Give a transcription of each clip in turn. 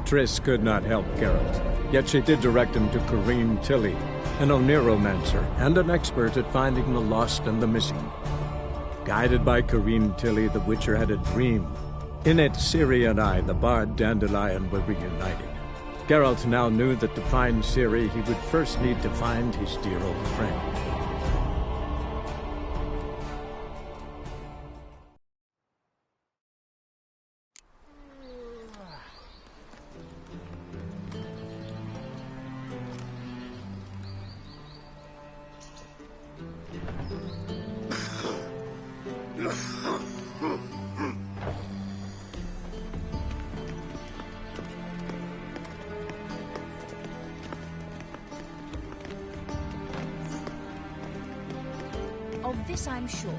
Triss could not help Geralt, yet she did direct him to Corrine Tilly, an Oniromancer and an expert at finding the lost and the missing. Guided by Corrine Tilly, the Witcher had a dream. In it, Ciri and I, the bard Dandelion, were reunited. Geralt now knew that to find Ciri, he would first need to find his dear old friend. Of this I'm sure.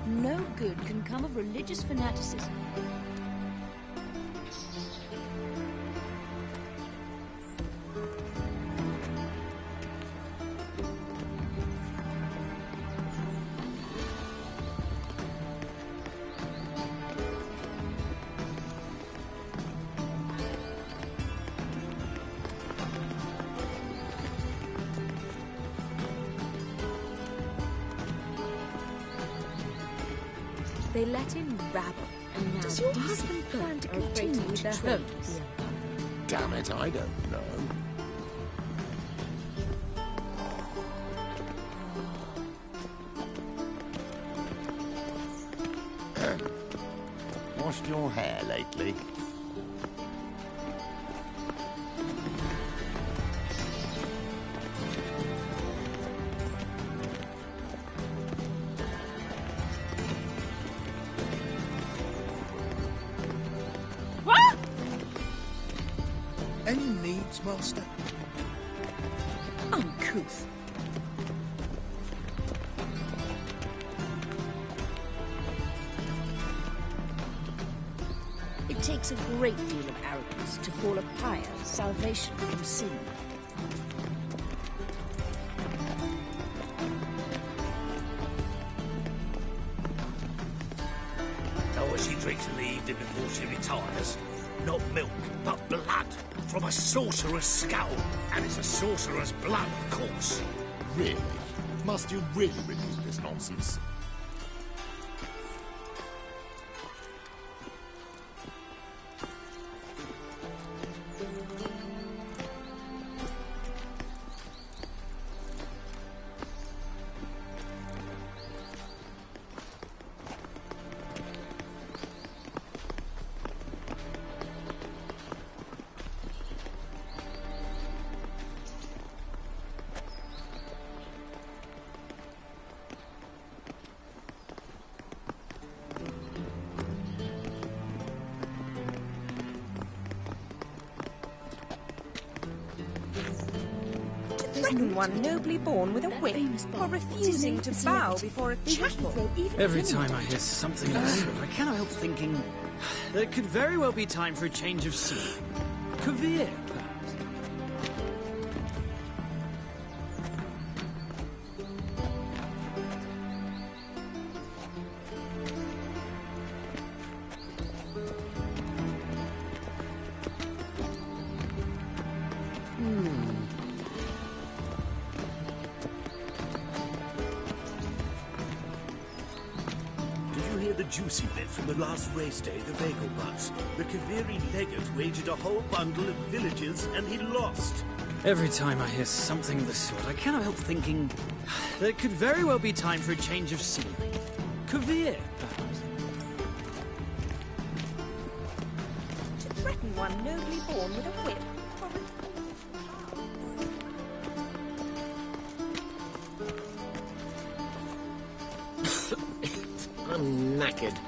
No good can come of religious fanaticism. They let in rabble, and now Does your husband plan to continue with their homes? Damn it, I don't know. Washed your hair lately? Any needs, Master? Uncouth. it takes a great deal of arrogance to call a pyre salvation from sin. Know what she drinks in the evening before she retires? Not milk, but blood from a sorcerer's skull. And it's a sorcerer's blood, of course. Really? Must you really repeat this nonsense? Threaten one nobly born with a whip for refusing to bow before a chapel. Every time I hear something of the sort, I cannot help thinking that it could very well be time for a change of scene. Kovir, perhaps. Juicy bit from the last race day, the Vegelbutts. The Kaviri legate wagered a whole bundle of villages, and he lost. Every time I hear something of the sort, I cannot help thinking that it could very well be time for a change of scenery. Kovir, perhaps. To threaten one nobly born with a whip for I'm knackered.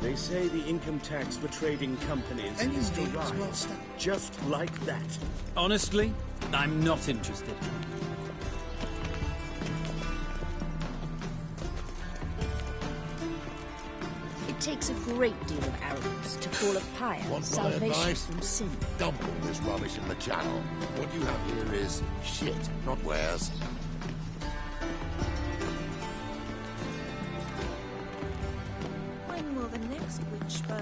They say the income tax for trading companies is to rise. Just like that. Honestly, I'm not interested. It takes a great deal of arrogance to call a pyre Want my salvation advice? from sin. Dump all this rubbish in the channel. What you have here is shit, not wares. When will the next witch burn?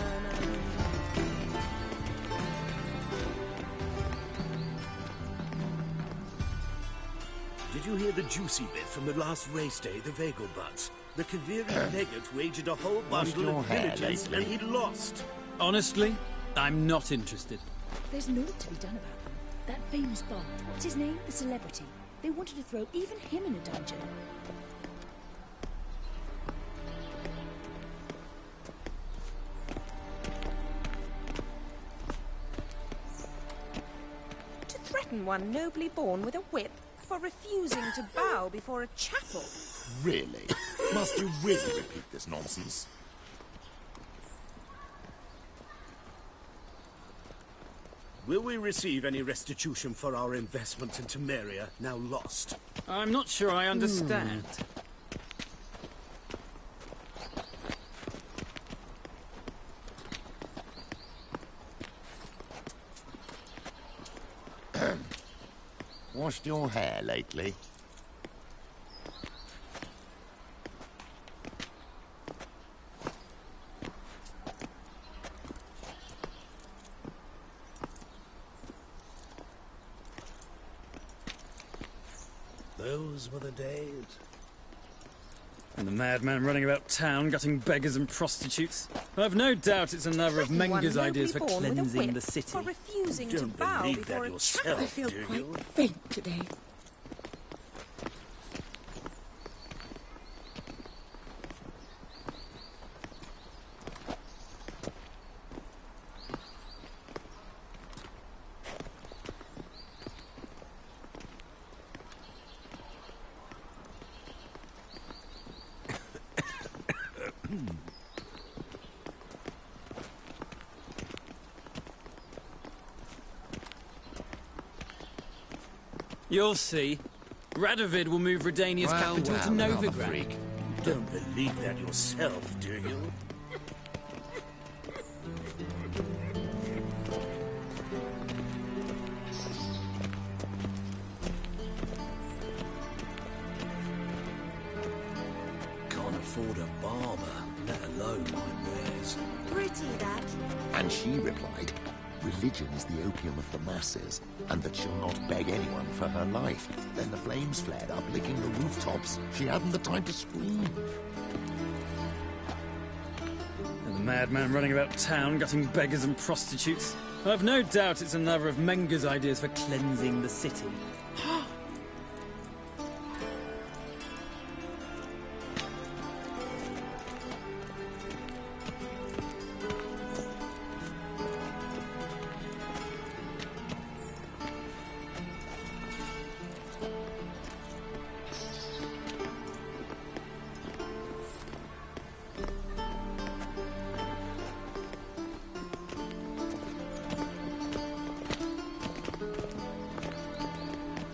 Did you hear the juicy bit from the last race day, the Vegelbutts? The Kaviri legate wagered a whole bundle your of hair villages lately? and he lost. Honestly, I'm not interested. There's naught to be done about them. That famous bard, what's his name? The celebrity. They wanted to throw even him in a dungeon. To threaten one nobly born with a whip for refusing to bow before a chapel. Really? Must you really repeat this nonsense? Will we receive any restitution for our investment in Temeria, now lost? I'm not sure I understand. Washed your hair lately? Those were the days. And the madman running about town, gutting beggars and prostitutes. I've no doubt it's another of Threaten one Menga's ideas for nobly born with a cleansing whip the city. for refusing to Don't bow believe before that a yourself, chapel. I feel do quite you? faint today. You'll see. Radovid will move Redania's capital to another Novigrad. freak. Don't believe that yourself, do you? Can't afford a barber, let alone my wares. Pretty, that. And she replied, religion is the opium of the masses, and that she'll not beg anyone for her life. Then the flames flared up, licking the rooftops. She hadn't the time to scream. And the madman running about town, gutting beggars and prostitutes. I've no doubt it's another of Menga's ideas for cleansing the city.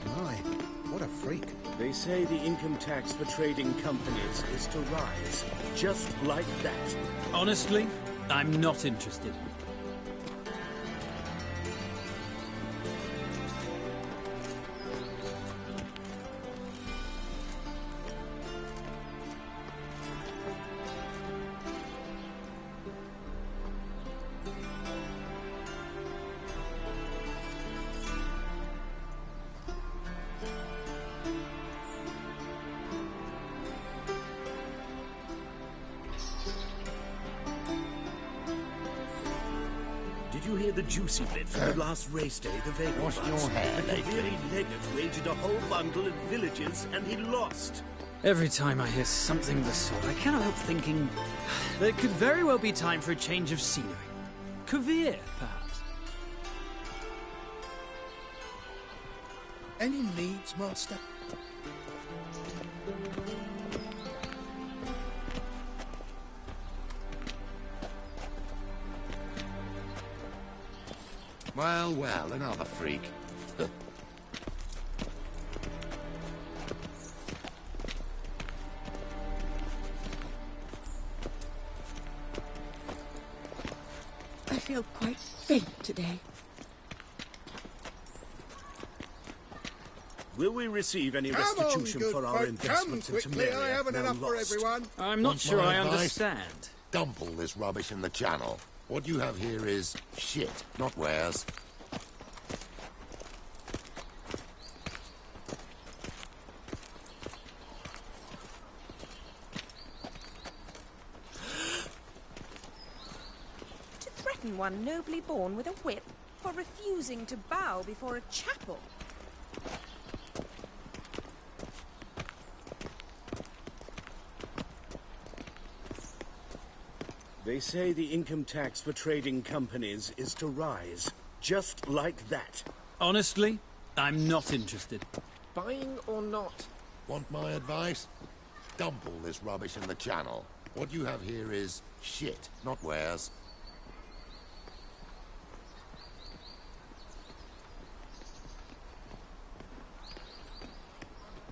My, what a freak. They say the income tax for trading companies is to rise, just like that. Honestly, I'm not interested. Did you hear the juicy bit from the last race day, the Vegelbutts? Washed your hair The lately? Kaviri legate wagered a whole bundle of villages and he lost. Every time I hear something of the sort, I cannot help thinking that it could very well be time for a change of scenery. Kavir, perhaps. Any needs, Master? Well, well, another freak. feel quite faint today. Will we receive any restitution for our investment into Mary? I haven't enough for everyone. I'm not sure I understand. Dump all this rubbish in the channel. What you have here is shit, not wares. To threaten one nobly born with a whip for refusing to bow before a chapel. They say the income tax for trading companies is to rise, just like that. Honestly, I'm not interested. Buying or not? Want my advice? Dump all this rubbish in the channel. What you have here is shit, not wares.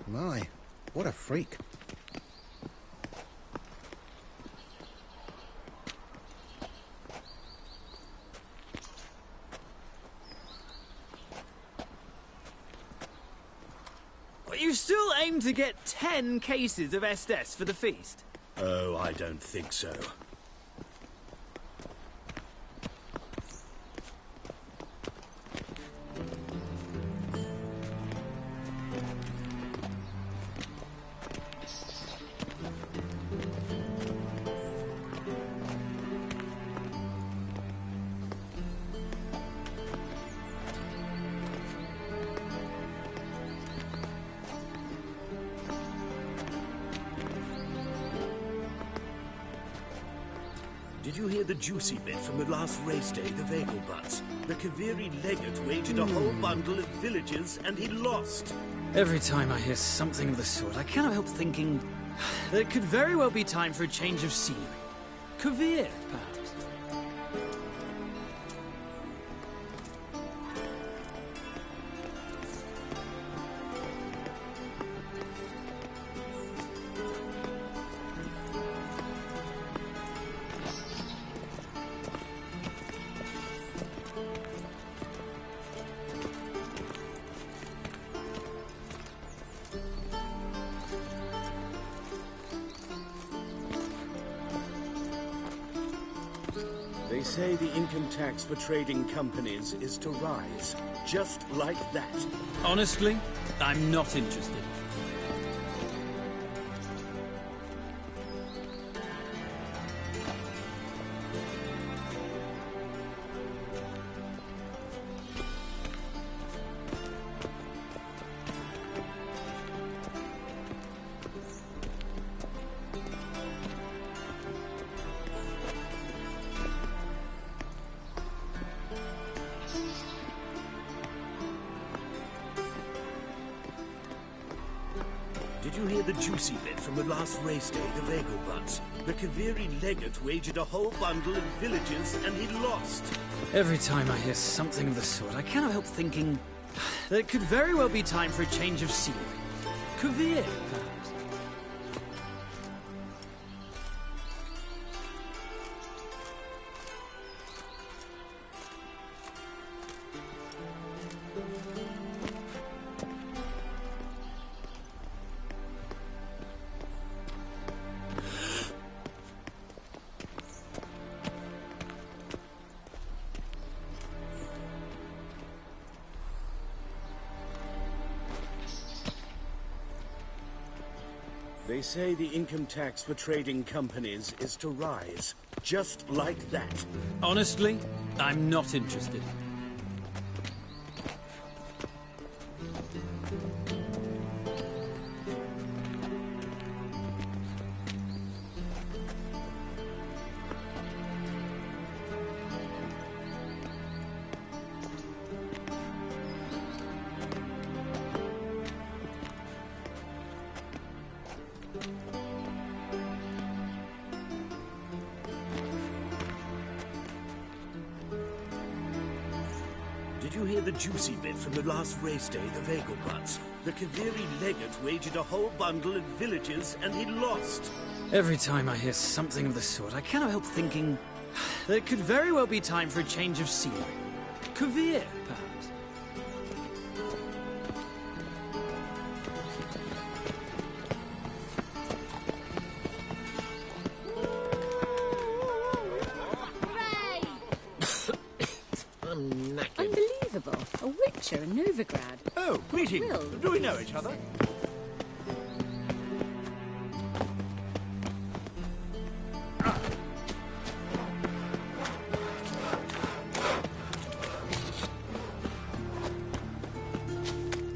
My, what a freak. You still aim to get 10 cases of Estes for the feast? Oh, I don't think so. Did you hear the juicy bit from the last race day, the Vagel Butts? The Kaviri legate wagered a whole bundle of villagers and he lost. Every time I hear something of the sort, I cannot help thinking that it could very well be time for a change of scenery. Kavir, perhaps. They say the income tax for trading companies is to rise, just like that. Honestly, I'm not interested. Did you hear the juicy bit from the last race day, the Vagel Butts? The Kaviri legate wagered a whole bundle of villagers and he lost. Every time I hear something of the sort, I cannot help thinking that it could very well be time for a change of scenery. Kavir, perhaps. They say the income tax for trading companies is to rise, just like that. Honestly, I'm not interested. Did you hear the juicy bit from the last race day, the Vagel Butts? The Kaviri legate wagered a whole bundle of villagers and he lost. Every time I hear something of the sort, I cannot help thinking There could very well be time for a change of scenery. Kovir, perhaps. I'm knackered. Unbelievable. A Witcher in Novigrad. Oh, greetings. Will. Do we know each other?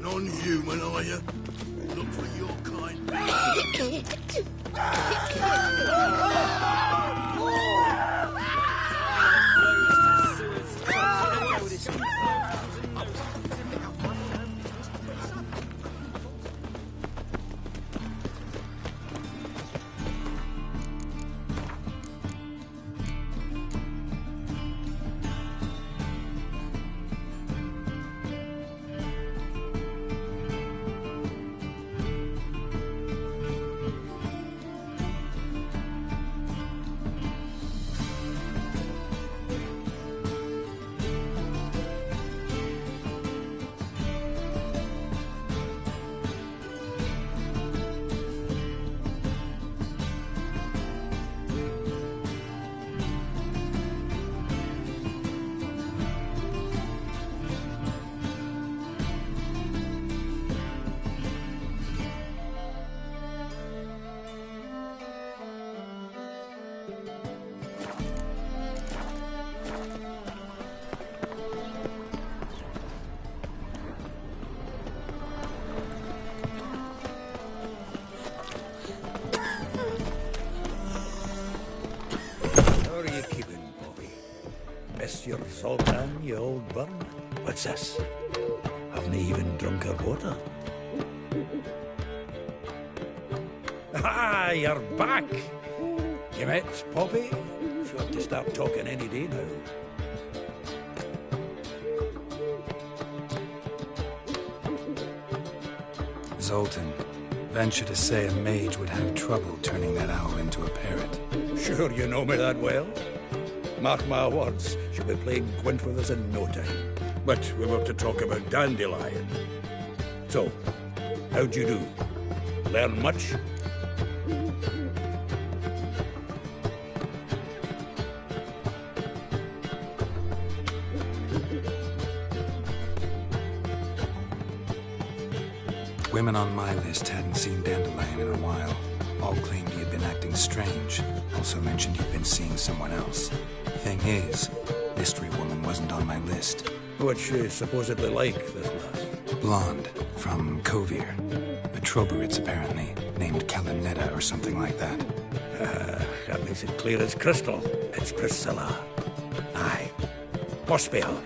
Non-human, are you? Look for your kind. Your Zoltan, you old burn? What's this? Haven't even drunk her water. Ah, you're back! You met Poppy? She'll have to start talking any day now. Zoltan. Venture to say a mage would have trouble turning that owl into a parrot. Sure you know me that well? Mark my words, she'll be playing Gwent with us in no time. But we were to talk about Dandelion. So, how'd you do? Learn much? Women on my list hadn't seen Dandelion in a while. All claimed he had been acting strange. Also mentioned he'd been seeing someone else. Thing is, Mystery Woman wasn't on my list. What's she supposedly like, this lass? Blonde, from Kovir. A Troberits, apparently, named Kalinetta or something like that. That makes it clear as crystal. It's Priscilla. Aye. Must be her.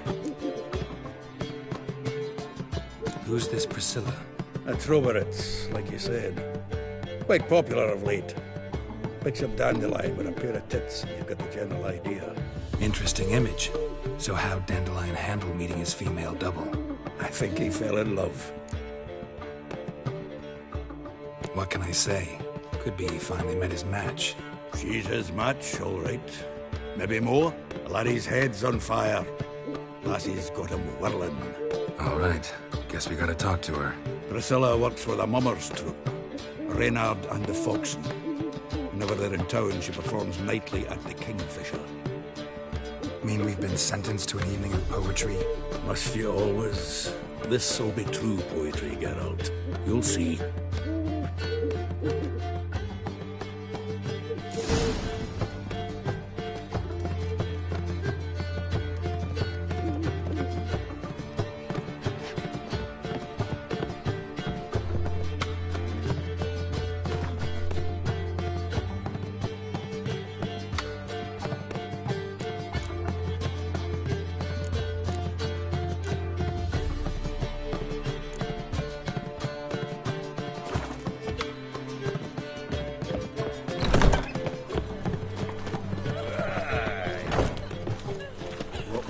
Who's this Priscilla? A Troberits, like you said. Quite popular of late. Picture Dandelion with a pair of tits, you've got the general idea. Interesting image. So how'd Dandelion handle meeting his female double? I think he fell in love. What can I say? Could be he finally met his match. She's his match, all right. Maybe more. The laddie's head's on fire. Lassie's got him whirling. All right. Guess we gotta talk to her. Priscilla works with a mummers troupe. Reynard and the Foxen. Whenever they're in town, she performs nightly at the Kingfisher. Mean we've been sentenced to an evening of poetry? Must you always? This'll be true poetry, Geralt. You'll see.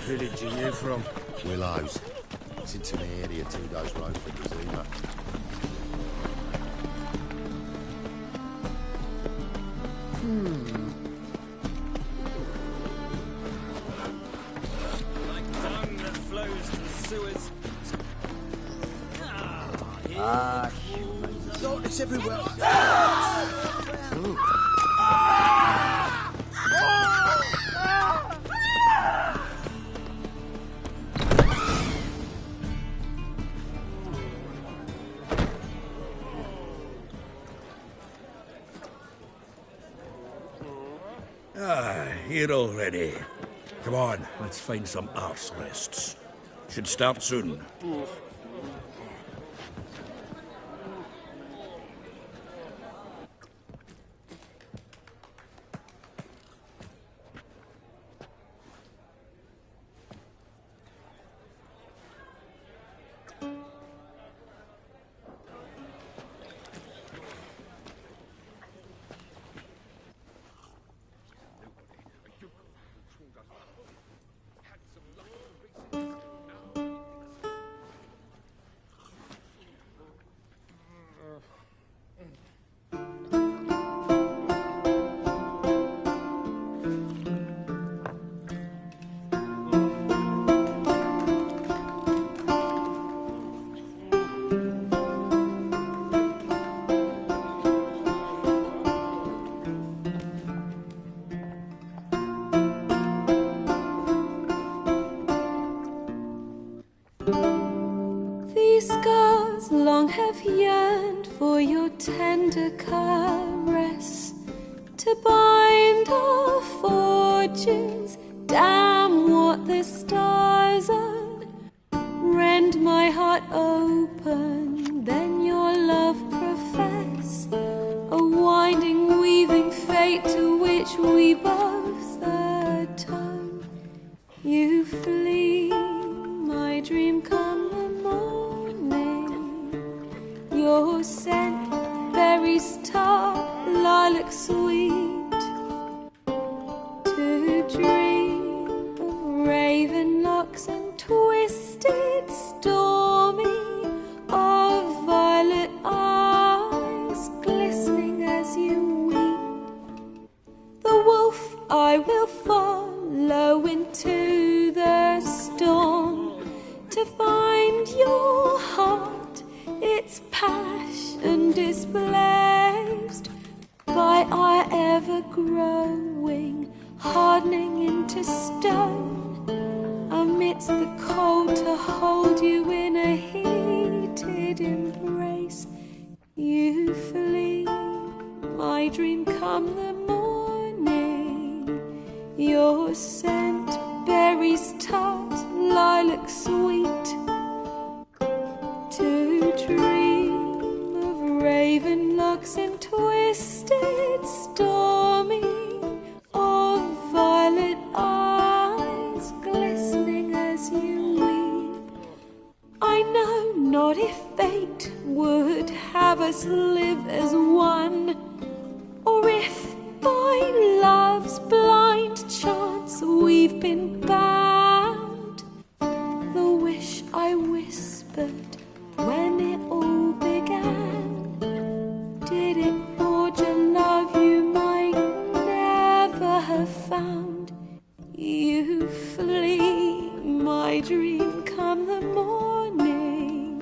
Village are you from? Willows. It's into the area 2 days road from Zuma. everywhere. Here already. Come on, let's find some arse rests. Should start soon. These scars long have yearned for your tender caress, to bind our fortunes. Damn what the stars are. Rend my heart open, then your love profess, a winding, weaving fate to which we both atone. You flee, my dream come the morning. Your scent, berries tart, lilac sweet. To dream of raven locks and twisted, stormy, of violet eyes glistening as you weep. The wolf I will follow into the storm, to find your heart, its passion displaced by our ever-growing, hardening into stone. Amidst the cold, to hold you in a heated embrace. You flee, my dream come the morning. Your scent, berries tart, lilac sweet. To dream of raven locks and twisted, stormy, of violet eyes glistening as you weep. I know not if fate would have us live as one, or if by love's blind chance we've been bound. The wish I whispered when it all began, did it forge a love you might never have found? You flee, my dream come the morning.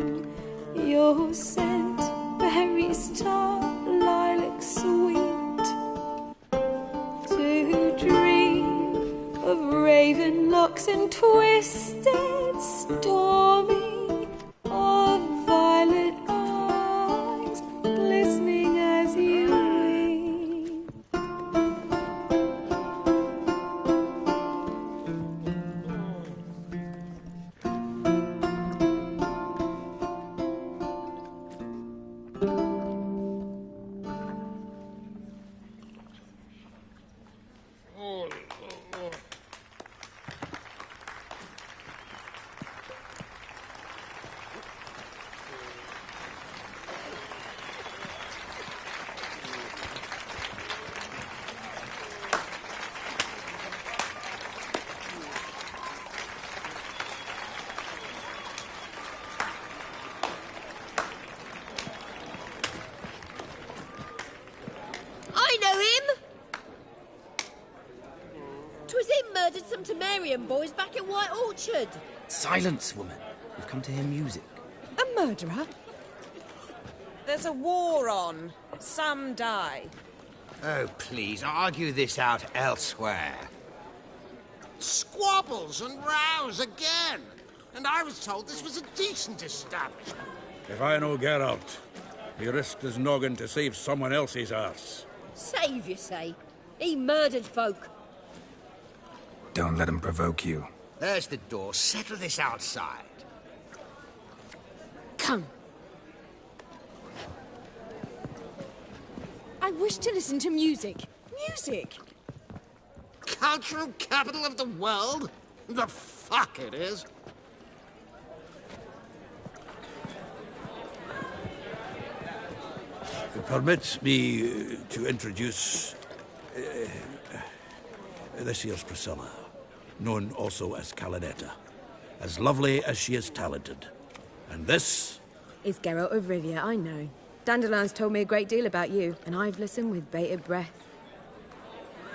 Your scent, berries tart, lilac sweet. To dream of raven locks and twisted, stormy, of violet eyes glistening as you weep. I know him! 'Twas him murdered some Temerian boys back at White Orchard. Silence, woman. We've come to hear music. A murderer? There's a war on. Some die. Oh, please, argue this out elsewhere. Squabbles and rows again. And I was told this was a decent establishment. If I know Geralt, he risked his noggin to save someone else's arse. Save, you say? He murdered folk. Don't let him provoke you. There's the door. Settle this outside. Come. I wish to listen to music. Music? Cultural capital of the world? The fuck it is. Permit me to introduce... this here's Priscilla, known also as Calinetta. As lovely as she is talented. And this... is Geralt of Rivia, I know. Dandelion's told me a great deal about you, and I've listened with bated breath.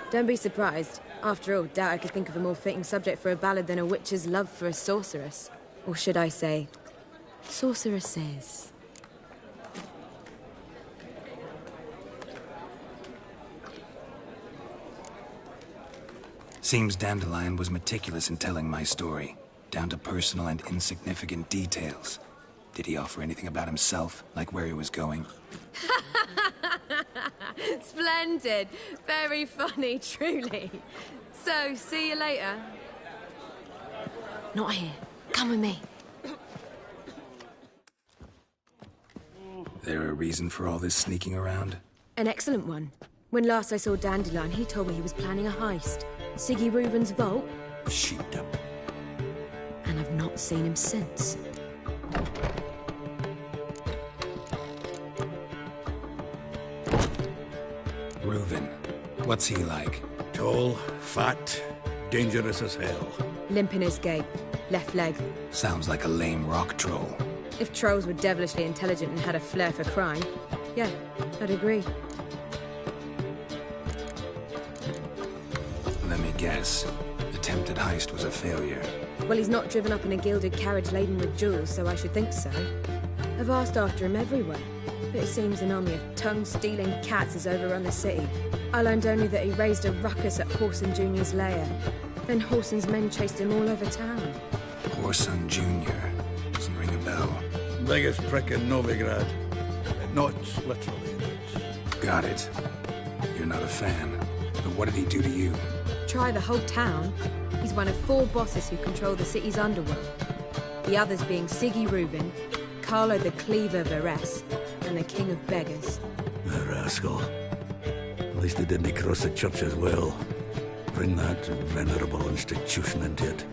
Don't be surprised. After all, doubt I could think of a more fitting subject for a ballad than a witch's love for a sorceress. Or should I say, sorceresses. Seems Dandelion was meticulous in telling my story, down to personal and insignificant details. Did he offer anything about himself, like where he was going? Splendid. Very funny, truly. So, see you later. Not here. Come with me. There a reason for all this sneaking around? An excellent one. When last I saw Dandelion, he told me he was planning a heist. Siggy Reuven's vault. Shoot him. And I've not seen him since. Reuven. What's he like? Tall, fat, dangerous as hell. Limp in his gait. Left leg. Sounds like a lame rock troll. If trolls were devilishly intelligent and had a flair for crime, yeah, I'd agree. Let me guess. Attempted heist was a failure. Well, he's not driven up in a gilded carriage laden with jewels, so I should think so. I've asked after him everywhere, but it seems an army of tongue-stealing cats has overrun the city. I learned only that he raised a ruckus at Whoreson Jr.'s lair. Then Whoreson's men chased him all over town. Whoreson Jr. Doesn't ring a bell. Biggest prick in Novigrad. Not literally, but... Got it. You're not a fan. But what did he do to you? Try the whole town. He's one of 4 bosses who control the city's underworld. The others being Siggy Reuven, Carlo the Cleaver Varese, and the King of Beggars. The rascal. At least he didn't cross the church as well. Bring that venerable institution into it.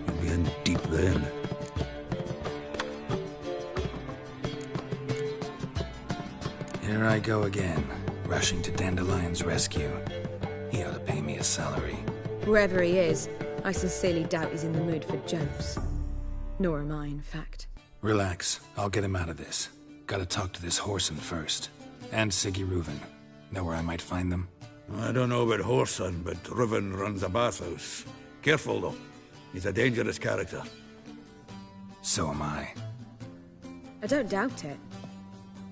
You'll be in deep then. Here I go again, rushing to Dandelion's rescue. He ought to pay me a salary. Whoever he is, I sincerely doubt he's in the mood for jokes. Nor am I, in fact. Relax. I'll get him out of this. Gotta talk to this Whoreson first. And Siggy Reuven. Know where I might find them? I don't know about Whoreson, but Reuven runs a bathhouse. Careful, though. He's a dangerous character. So am I. I don't doubt it.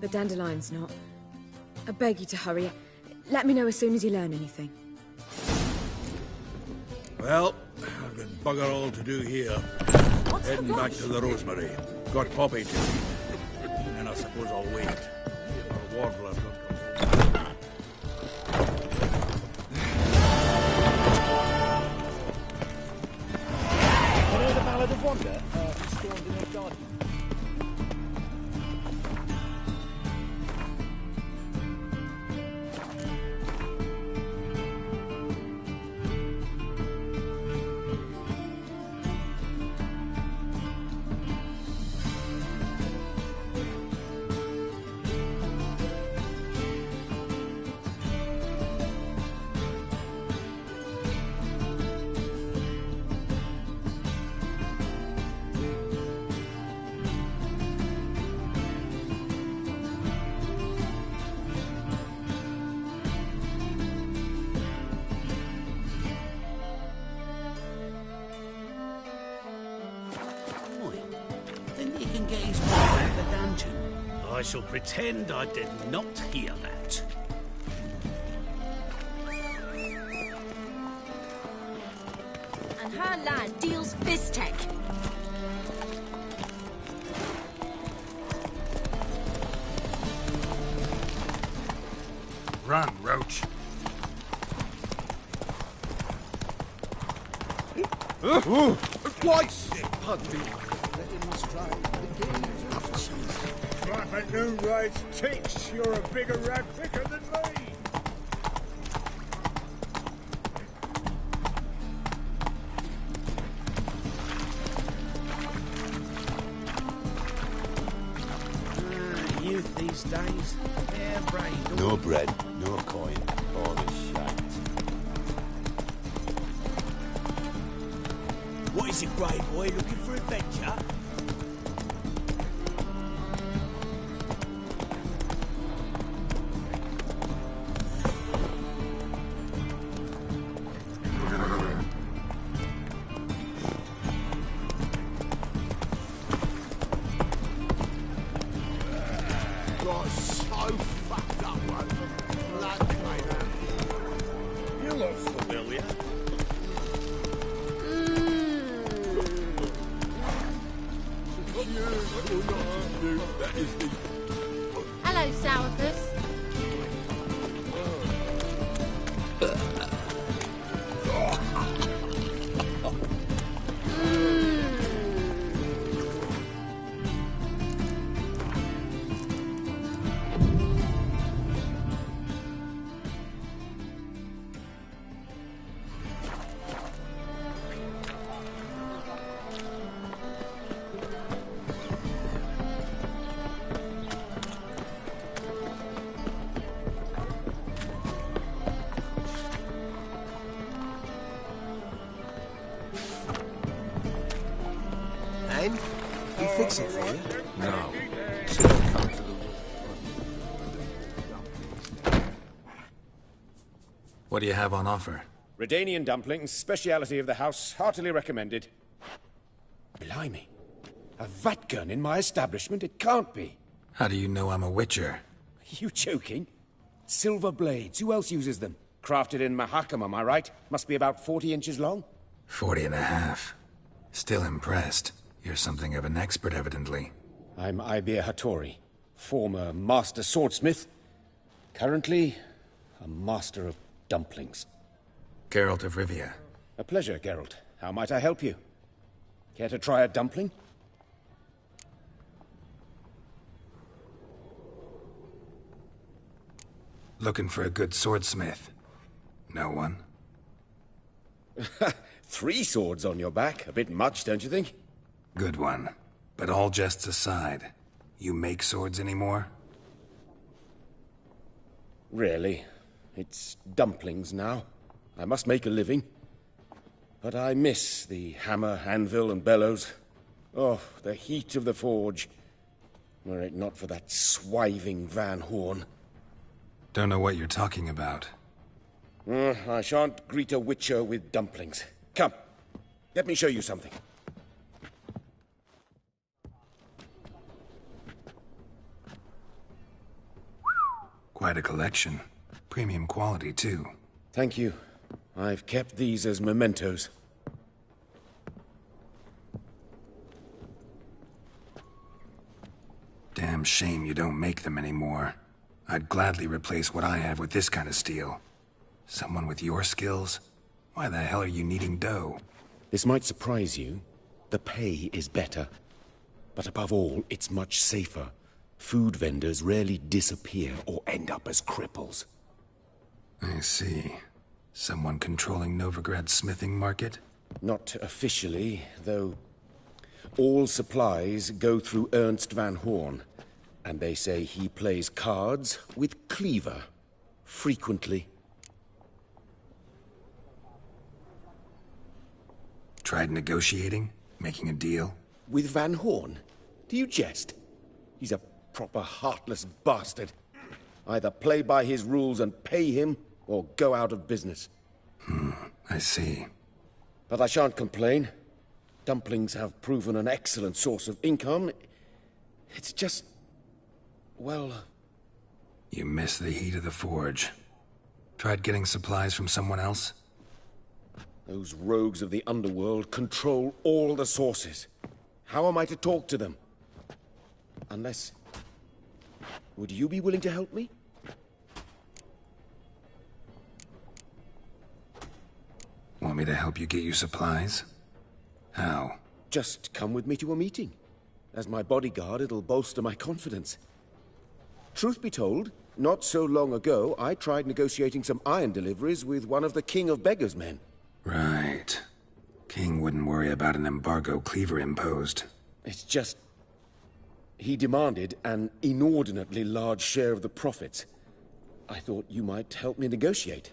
But Dandelion's not. I beg you to hurry. Let me know as soon as you learn anything. Well, I've got bugger all to do here. Heading back to the Rosemary. Got Poppy to meet. And I suppose I'll wait. Our warbler don't come. You know the Ballad of Wanda? Stormed in the garden. I shall pretend I did not hear that. And her lad deals Vistech. Run, Roach. Quite sick, pardon me. Let him stride the gaze of chance. Prophet Noon rides ticks. You're a bigger rat picker than me. Youth these days, hair-brained. No bread, no coin, all is shite. What is it, Grey Boy? Looking for adventure? Got so fucked up one. Blood came out. You look familiar. Hello, Sourpuss. And? He fix it for you? No. Still come to the... What do you have on offer? Redanian dumplings, speciality of the house, heartily recommended. Blimey. A vatgun in my establishment? It can't be. How do you know I'm a witcher? Are you joking? Silver blades, who else uses them? Crafted in Mahakam, am I right? Must be about 40 inches long? 40 and a half. Still impressed. You're something of an expert, evidently. I'm Ibir Hattori, former master swordsmith. Currently, a master of dumplings. Geralt of Rivia. A pleasure, Geralt. How might I help you? Care to try a dumpling? Looking for a good swordsmith. No one? 3 swords on your back. A bit much, don't you think? Good one. But all jests aside, you make swords anymore? Really. It's dumplings now. I must make a living. But I miss the hammer, anvil, and bellows. Oh, the heat of the forge. Were it not for that swiving Van Horn. Don't know what you're talking about. I shan't greet a witcher with dumplings. Come, let me show you something. Quite a collection. Premium quality, too. Thank you. I've kept these as mementos. Damn shame you don't make them anymore. I'd gladly replace what I have with this kind of steel. Someone with your skills? Why the hell are you needing dough? This might surprise you. The pay is better. But above all, it's much safer. Food vendors rarely disappear or end up as cripples. I see. Someone controlling Novigrad's smithing market? Not officially, though all supplies go through Ernst Van Horn. And they say he plays cards with Cleaver. Frequently. Tried negotiating? Making a deal? With Van Horn? Do you jest? He's a proper heartless bastard. Either play by his rules and pay him, or go out of business. I see. But I shan't complain. Dumplings have proven an excellent source of income. It's just... Well... You miss the heat of the forge. Tried getting supplies from someone else? Those rogues of the underworld control all the sources. How am I to talk to them? Unless... Would you be willing to help me? Want me to help you get you supplies? How? Just come with me to a meeting. As my bodyguard, it'll bolster my confidence. Truth be told, not so long ago, I tried negotiating some iron deliveries with one of the King of Beggars' men. Right. King wouldn't worry about an embargo Cleaver imposed. It's just... He demanded an inordinately large share of the profits. I thought you might help me negotiate.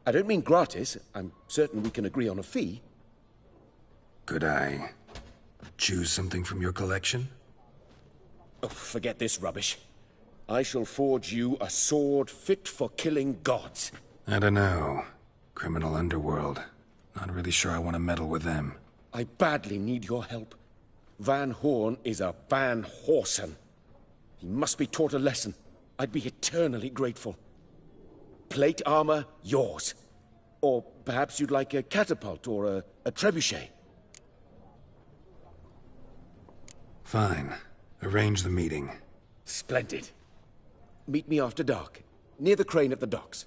I don't mean gratis. I'm certain we can agree on a fee. Could I choose something from your collection? Oh, forget this rubbish. I shall forge you a sword fit for killing gods. I don't know. Criminal underworld. Not really sure I want to meddle with them. I badly need your help. Van Horn is a Van Horsen. He must be taught a lesson. I'd be eternally grateful. Plate armor, yours. Or perhaps you'd like a catapult or a trebuchet. Fine. Arrange the meeting. Splendid. Meet me after dark, near the crane at the docks.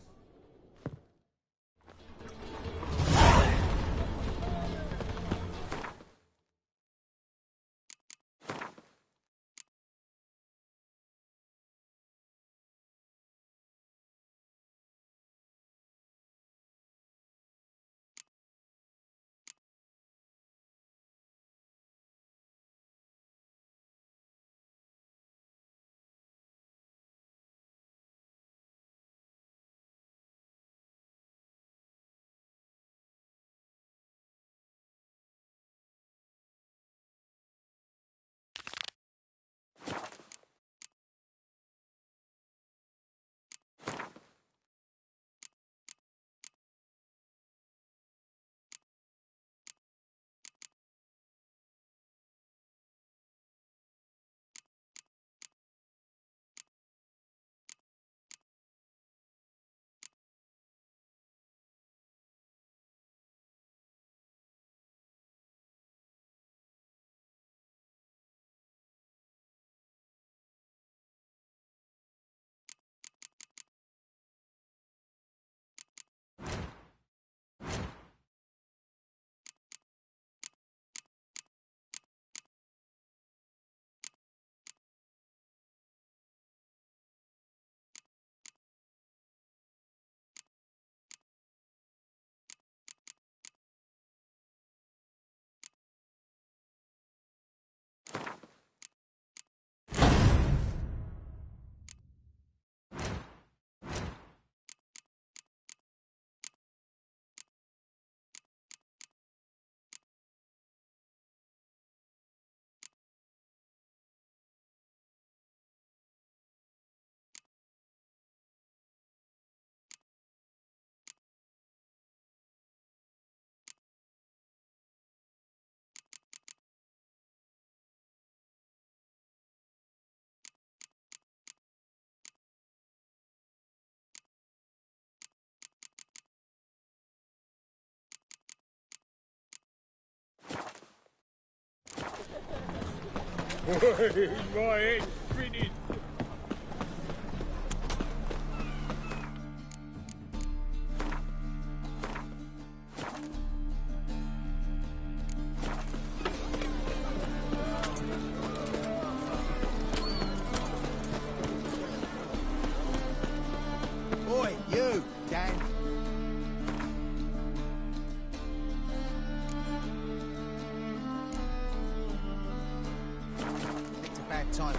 My head's spinning. Oi, you, Dan. Picked a bad time.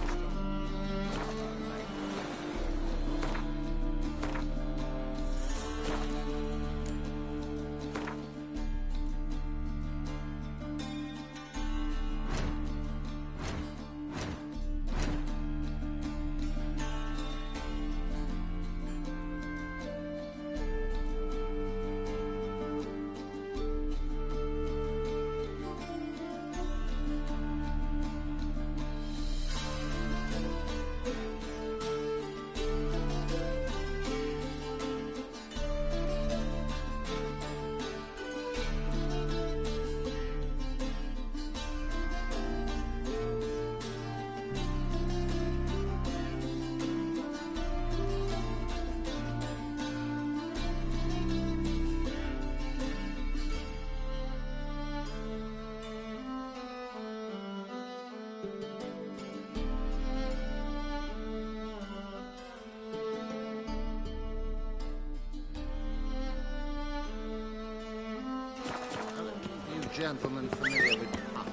gentleman familiar with Puff.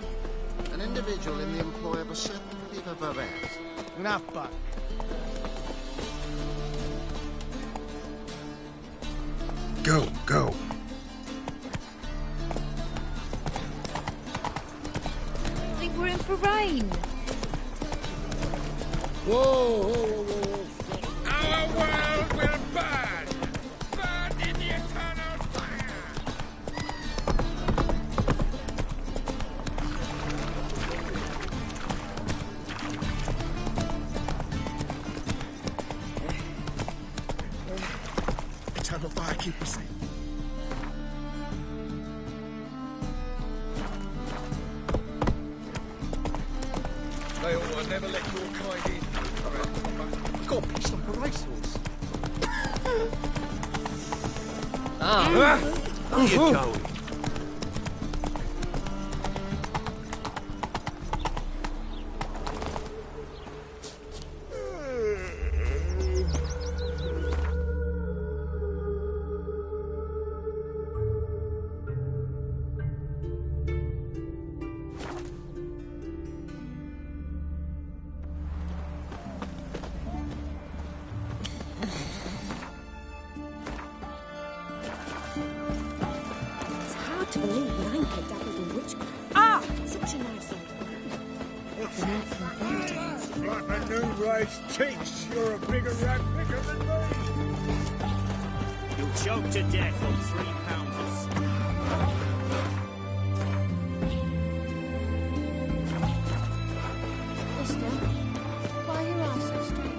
An individual in the employ of a certain Viva Varese. Enough, Buck. Go. I think we're in for rain. Whoa. Our world will burn! Burn in the eternal fire! Eternal fire, keep us safe. They ought to never let your kind in. God, it's like a racehorse. Where you going? It's hard to believe Lanka dabbled in witchcraft. Such a nice old man. The nymph from fairy tales. Like my new rice teach, you're a bigger rat picker than me. You'll choke to death on 3 pounders. Mister, why are your eyes so strange?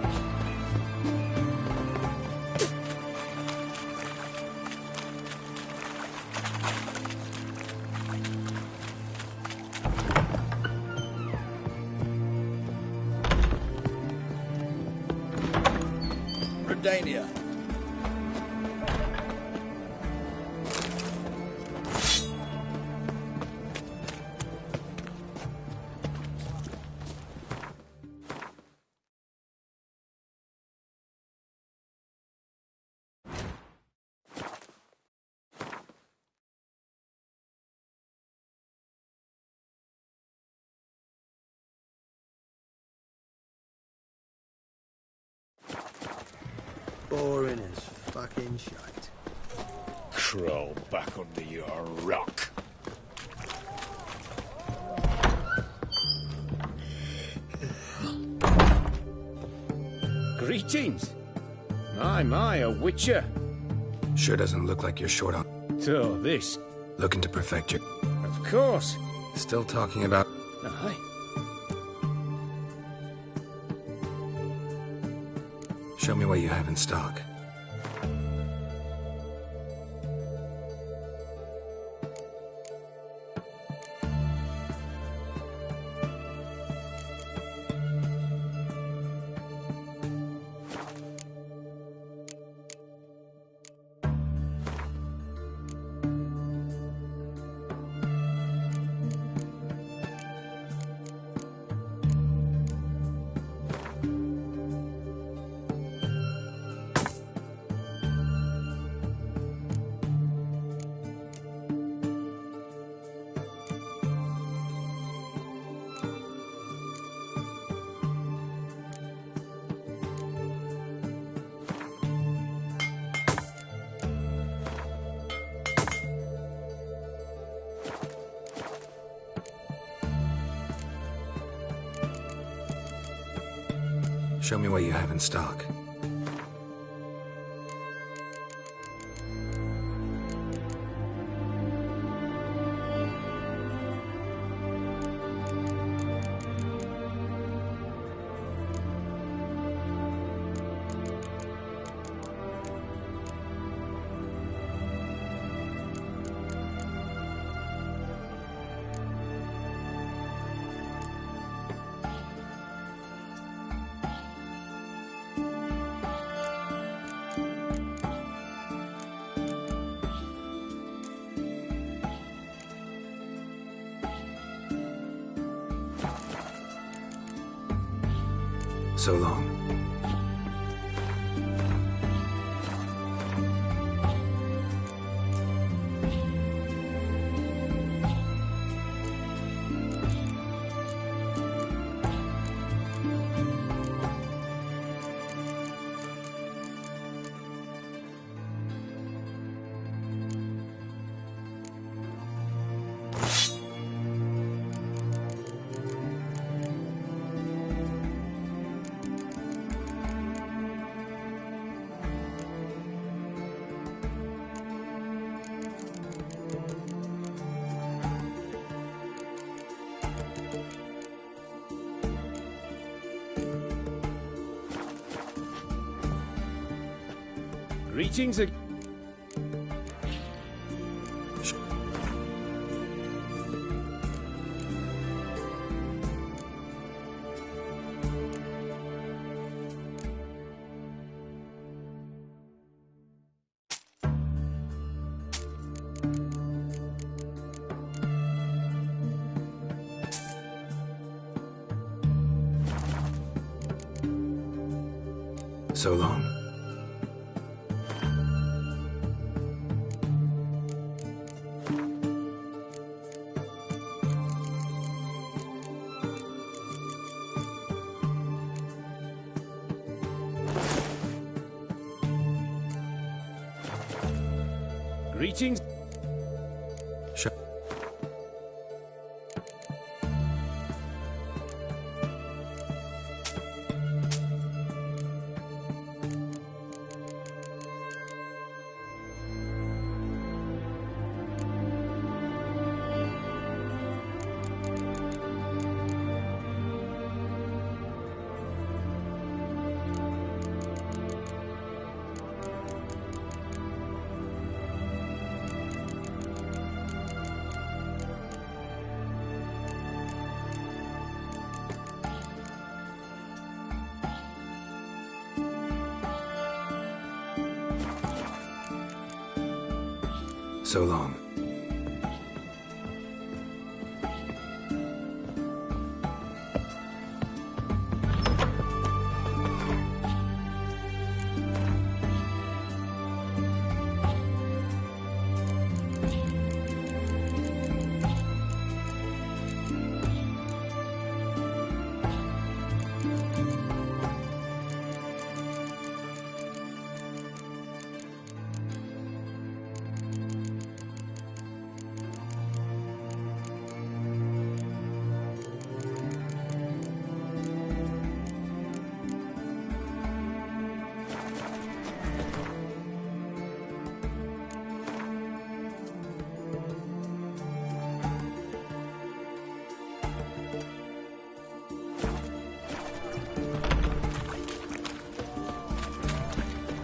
Redania. Boring as fucking shite. Crawl back under your rock. Greetings. My, a witcher. Sure doesn't look like you're short on... So, this. Looking to perfect your... Of course. Still talking about... Aye. Show me what you have in stock. Show me what you have in stock. So long. Greetings again. So long. Greetings. So long.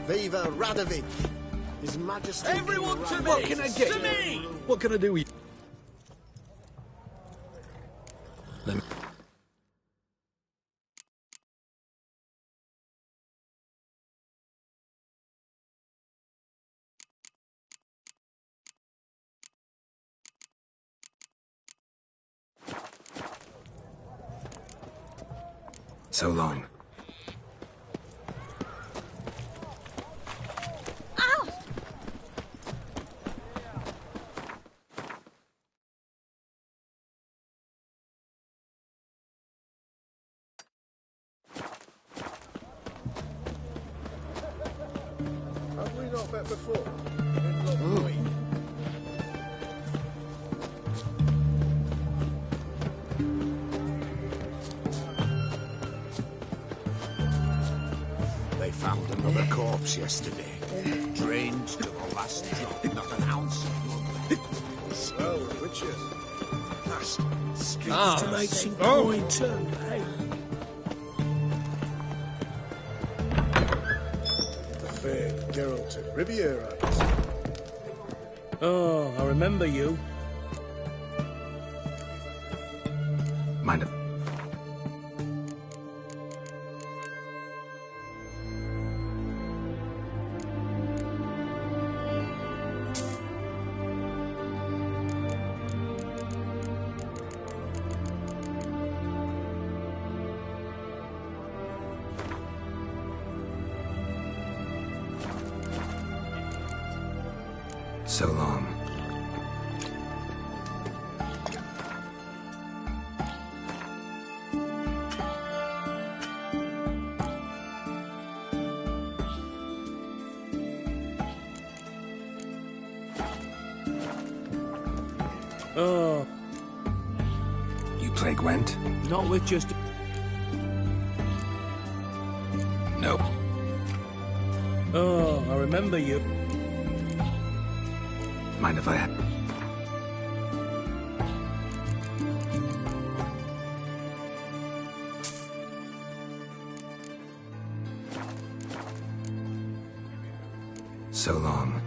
Viva Radovic! His Majesty... Everyone to me! What can I get? To me! What can I do with you? So long. Have we not met before? They found another corpse yesterday. Drained to the last drop, not an ounce of blood. Swell, Richard. Last streets Ah, to Racing oh. Point and hey. The fair Geralt of Riviera. Oh, I remember you. Mind it. So long. Oh. You play Gwent? Not with just... Nope. Oh, I remember you. Mind if I had... So long.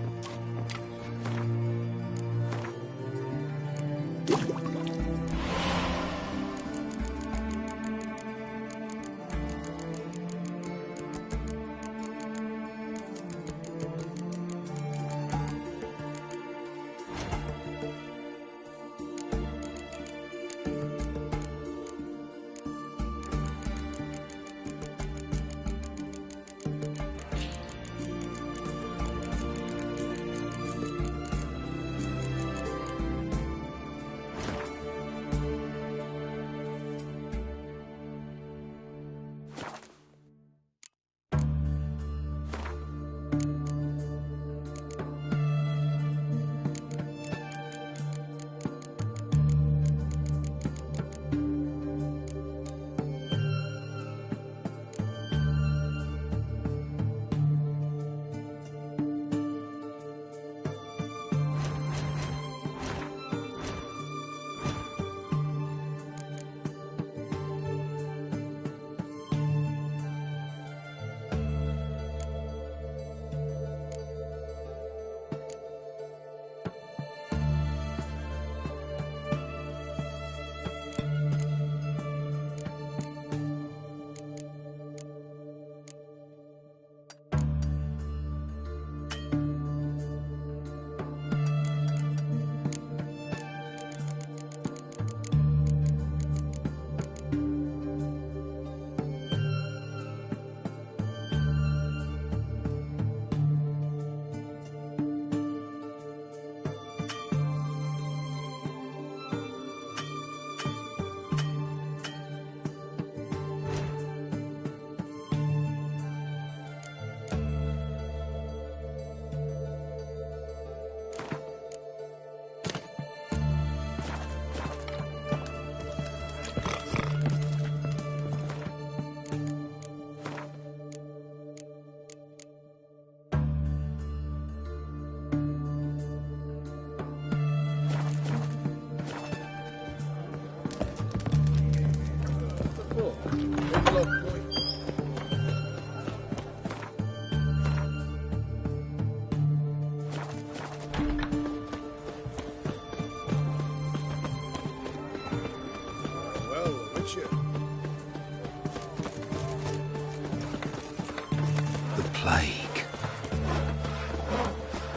The plague.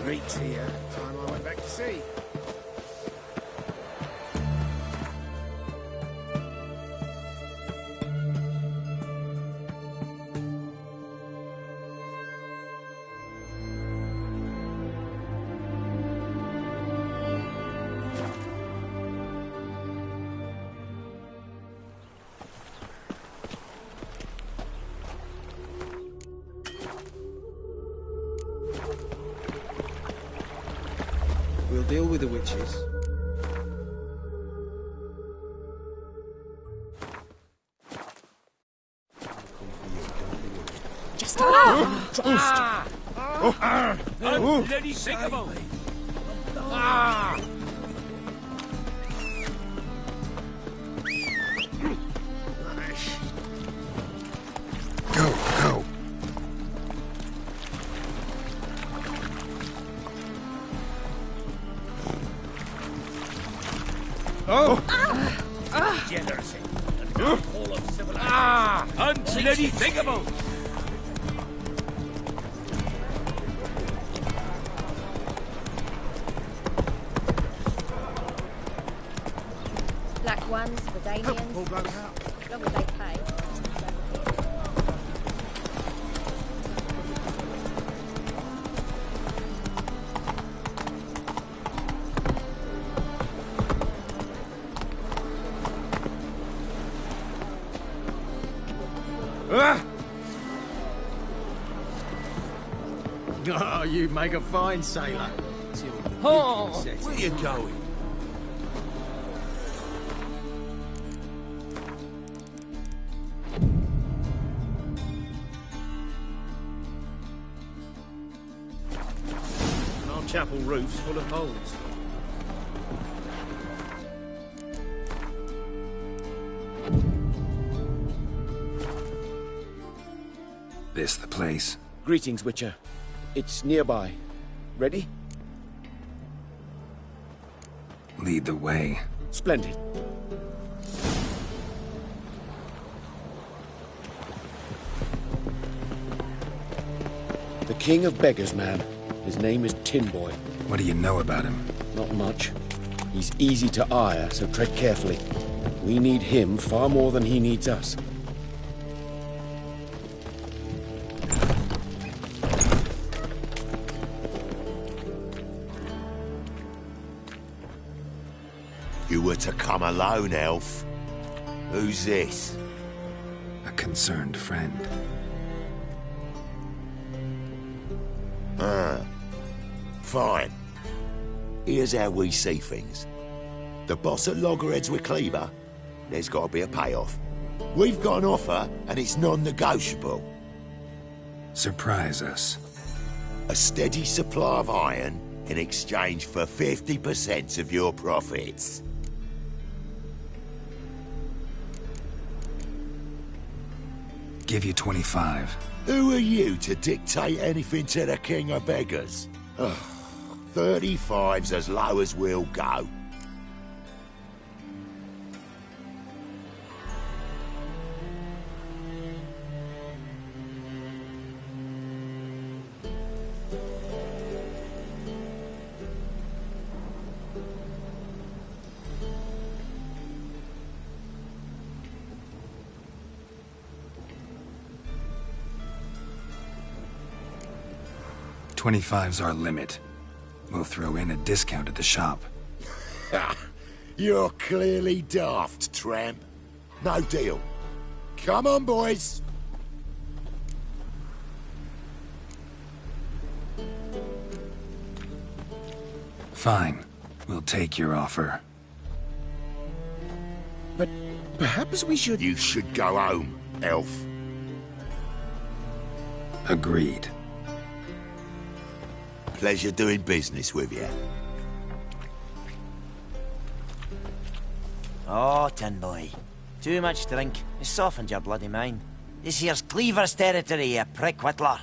Greeks here. Time I went back to sea. We'll deal with the witches. Just Bloody sick of all. Go. Degeneracy and downfall of civilization. Unbloody thinkable. Black ones, Verdanians. All blown out. As long as they pay. Oh, you make a fine sailor. Oh, where you going? Our chapel roof's full of holes. This the place? Greetings, Witcher. It's nearby. Ready? Lead the way. Splendid. The King of Beggars, man. His name is Tin Boy. What do you know about him? Not much. He's easy to ire, so tread carefully. We need him far more than he needs us. You were to come alone, elf. Who's this? A concerned friend. Fine. Here's how we see things. The boss at Loggerheads with Cleaver, there's got to be a payoff. We've got an offer, and it's non-negotiable. Surprise us. A steady supply of iron in exchange for 50% of your profits. Give you 25. Who are you to dictate anything to the King of Beggars? 35's as low as we'll go. $25's our limit. We'll throw in a discount at the shop. You're clearly daft, tramp. No deal. Come on, boys. Fine. We'll take your offer. But perhaps we should... You should go home, elf. Agreed. Pleasure doing business with you. Oh, Tin Boy. Too much drink. It's softened your bloody mind. This here's Cleaver's territory, you prick whittler.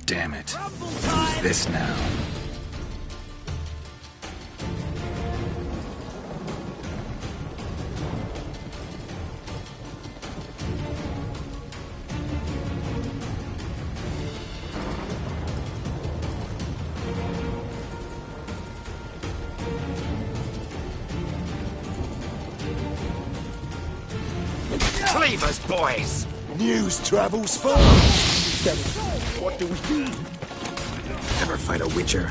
Damn it. Who's this now? Cleaver's boys! News travels fast! What do we do? Never fight a witcher.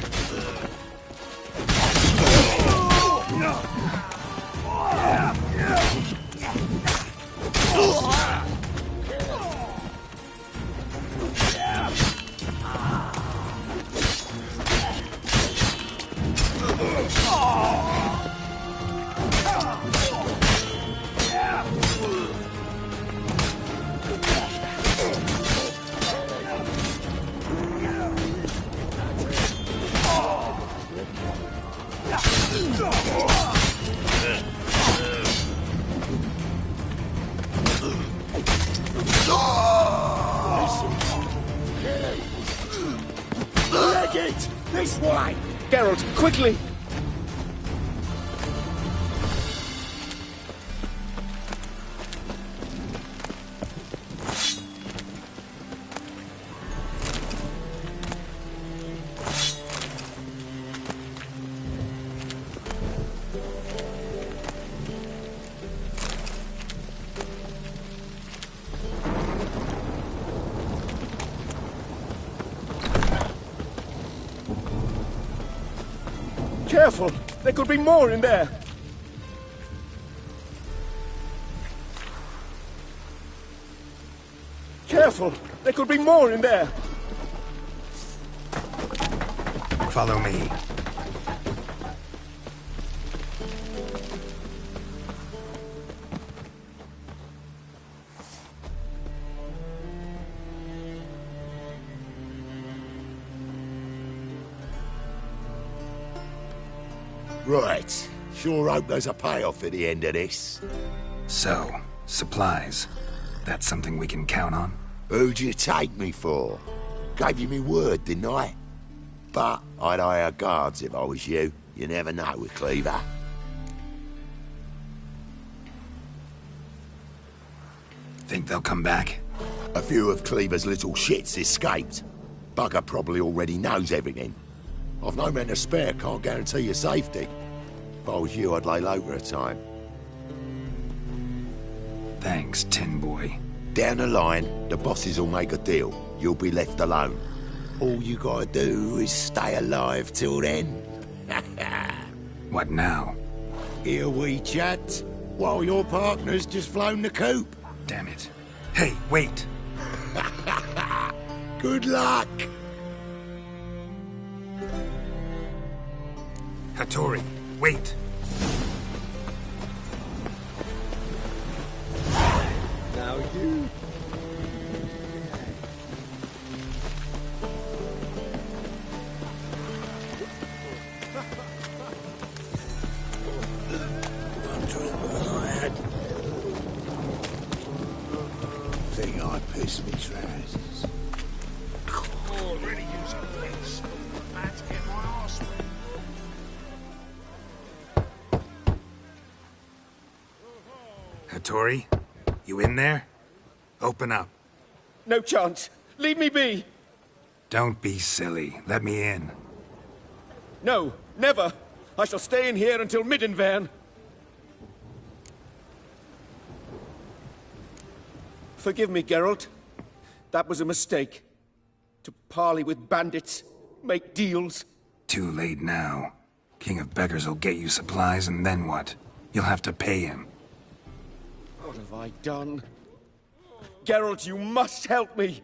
Leg it! This way! Geralt, quickly! Careful! There could be more in there! Careful! There could be more in there! Follow me. Right. Sure hope there's a payoff at the end of this. So, supplies. That's something we can count on? Who'd you take me for? Gave you me word, didn't I? But I'd hire guards if I was you. You never know with Cleaver. Think they'll come back? A few of Cleaver's little shits escaped. Bugger probably already knows everything. I've no men to spare, can't guarantee your safety. If I was you, I'd lay low for a time. Thanks, Tin Boy. Down the line, the bosses will make a deal. You'll be left alone. All you gotta do is stay alive till then. What now? Here we chat, while your partner's just flown the coop. Damn it. Hey, wait! Good luck! Hattori, wait! Now you... Thing I piss me trousers. Already use a place. About to get my arse wet. Hattori, you in there? Open up. No chance. Leave me be. Don't be silly. Let me in. No, never. I shall stay in here until Middenvern. Forgive me, Geralt. That was a mistake. To parley with bandits, make deals. Too late now. King of Beggars will get you supplies, and then what? You'll have to pay him. What have I done? Geralt, you must help me!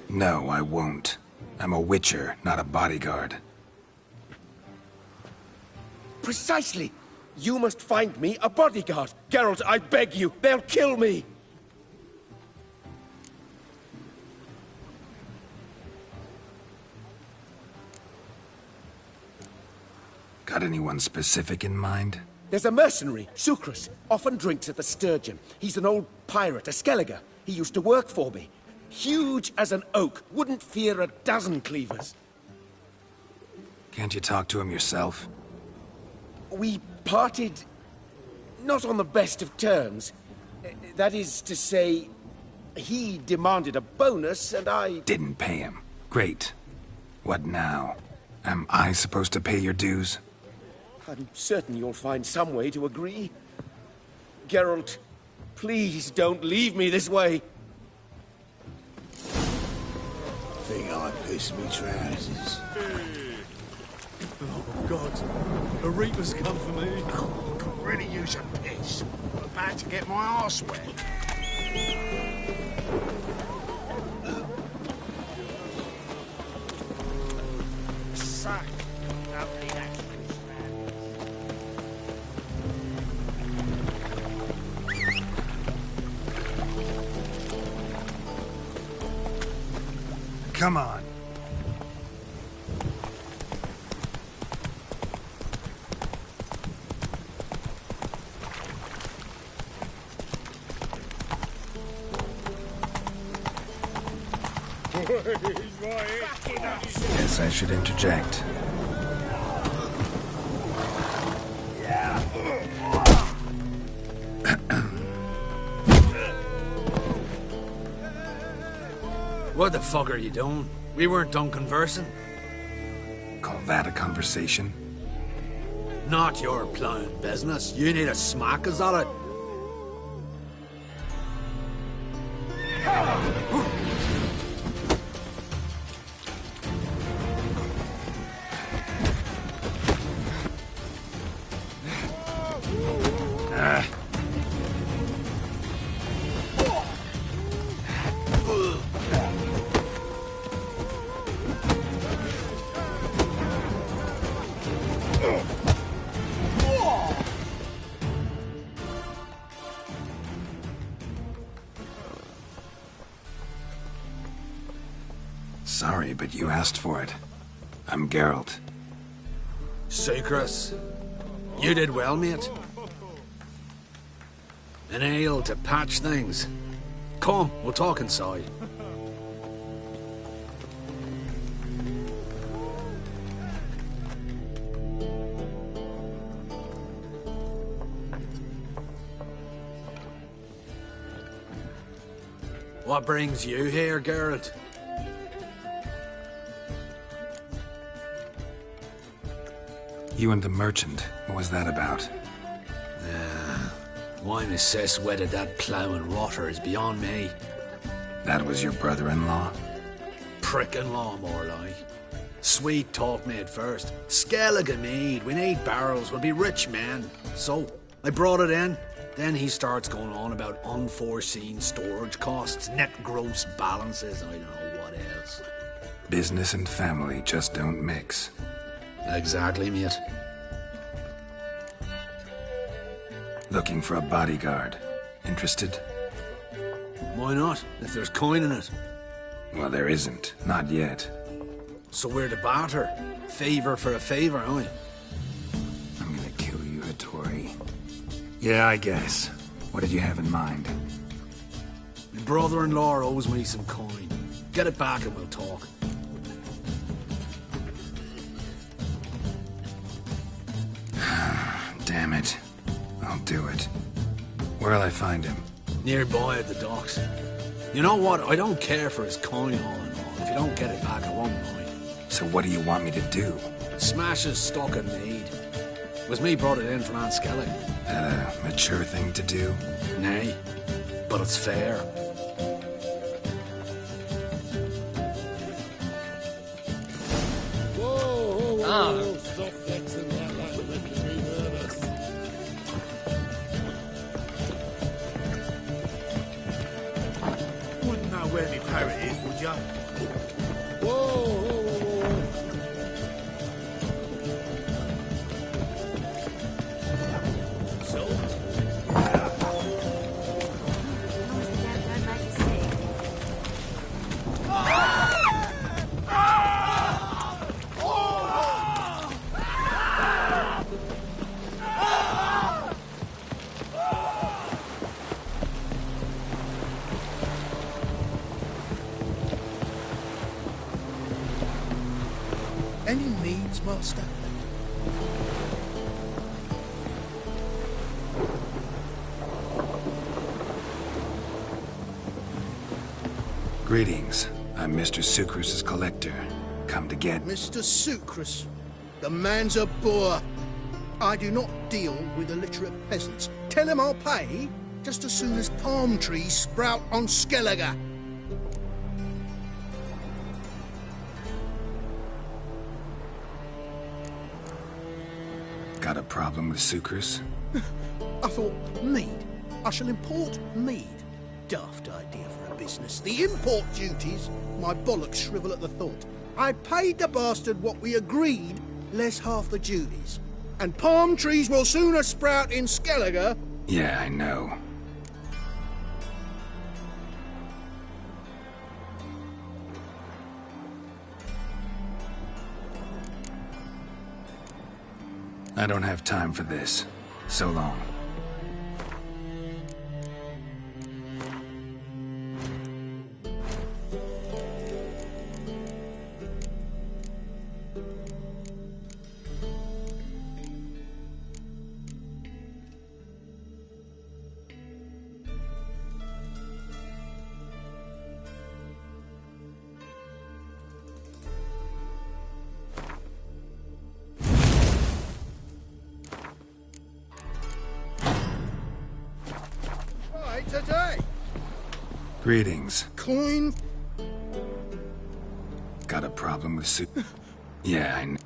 No, I won't. I'm a witcher, not a bodyguard. Precisely! You must find me a bodyguard. Geralt, I beg you, they'll kill me! Got anyone specific in mind? There's a mercenary, Sucrus, often drinks at the Sturgeon. He's an old pirate, a Skelliger. He used to work for me. Huge as an oak, wouldn't fear a dozen cleavers. Can't you talk to him yourself? We parted... not on the best of terms. That is to say, he demanded a bonus, and I... Didn't pay him. Great. What now? Am I supposed to pay your dues? I'm certain you'll find some way to agree. Geralt, please don't leave me this way. Think I piss me trousers. Oh, God. A Reaper's come for me. Could really use a piss. I'm about to get my arse wet. Suck. Lovely that finished, man. Come on. Guess I should interject. What the fuck are you doing? We weren't done conversing. Call that a conversation? Not your plowing business. You need a smack, is that it? Sorry, but you asked for it. I'm Geralt. Sucrus, you did well, mate. An ale to patch things. Come, we'll talk inside. What brings you here, Geralt? You and the merchant, what was that about? Why Miss Cess wedded that plough and rotter is beyond me. That was your brother-in-law? Prick-in-law, more like. Sweet talk me at first. Skellige mead, we need barrels, we'll be rich men. So, I brought it in. Then he starts going on about unforeseen storage costs, net gross balances, I don't know what else. Business and family just don't mix. Exactly, mate. Looking for a bodyguard. Interested? Why not, if there's coin in it? Well, there isn't. Not yet. So we're to barter. Favor for a favor, aye? I'm gonna kill you, Hattori. Yeah, I guess. What did you have in mind? My brother-in-law owes me some coin. Get it back and we'll talk. Damn it. I'll do it. Where'll I find him? Nearby at the docks. You know what? I don't care for his coin all in all. If you don't get it back, I won't mind. So what do you want me to do? Smash his stock and mead. It was me brought it in from Aunt Skellig. That a mature thing to do? Nay, but it's fair. Whoa, stop flexing like that, you're making me nervous. Wouldn't know where me parrot is, would ya? Whoa. Any needs, Master? Greetings. I'm Mr. Sucrus's collector. Come to get... Mr. Sucrus, the man's a boor. I do not deal with illiterate peasants. Tell him I'll pay just as soon as palm trees sprout on Skellige. Got a problem with Sucrus? I thought, mead. I shall import mead. Daft idea for a business. The import duties, my bollocks shrivel at the thought. I paid the bastard what we agreed, less half the duties. And palm trees will sooner sprout in Skellige. Yeah, I know. I don't have time for this. So long. Today. Greetings. Coin. Got a problem with Yeah, I know.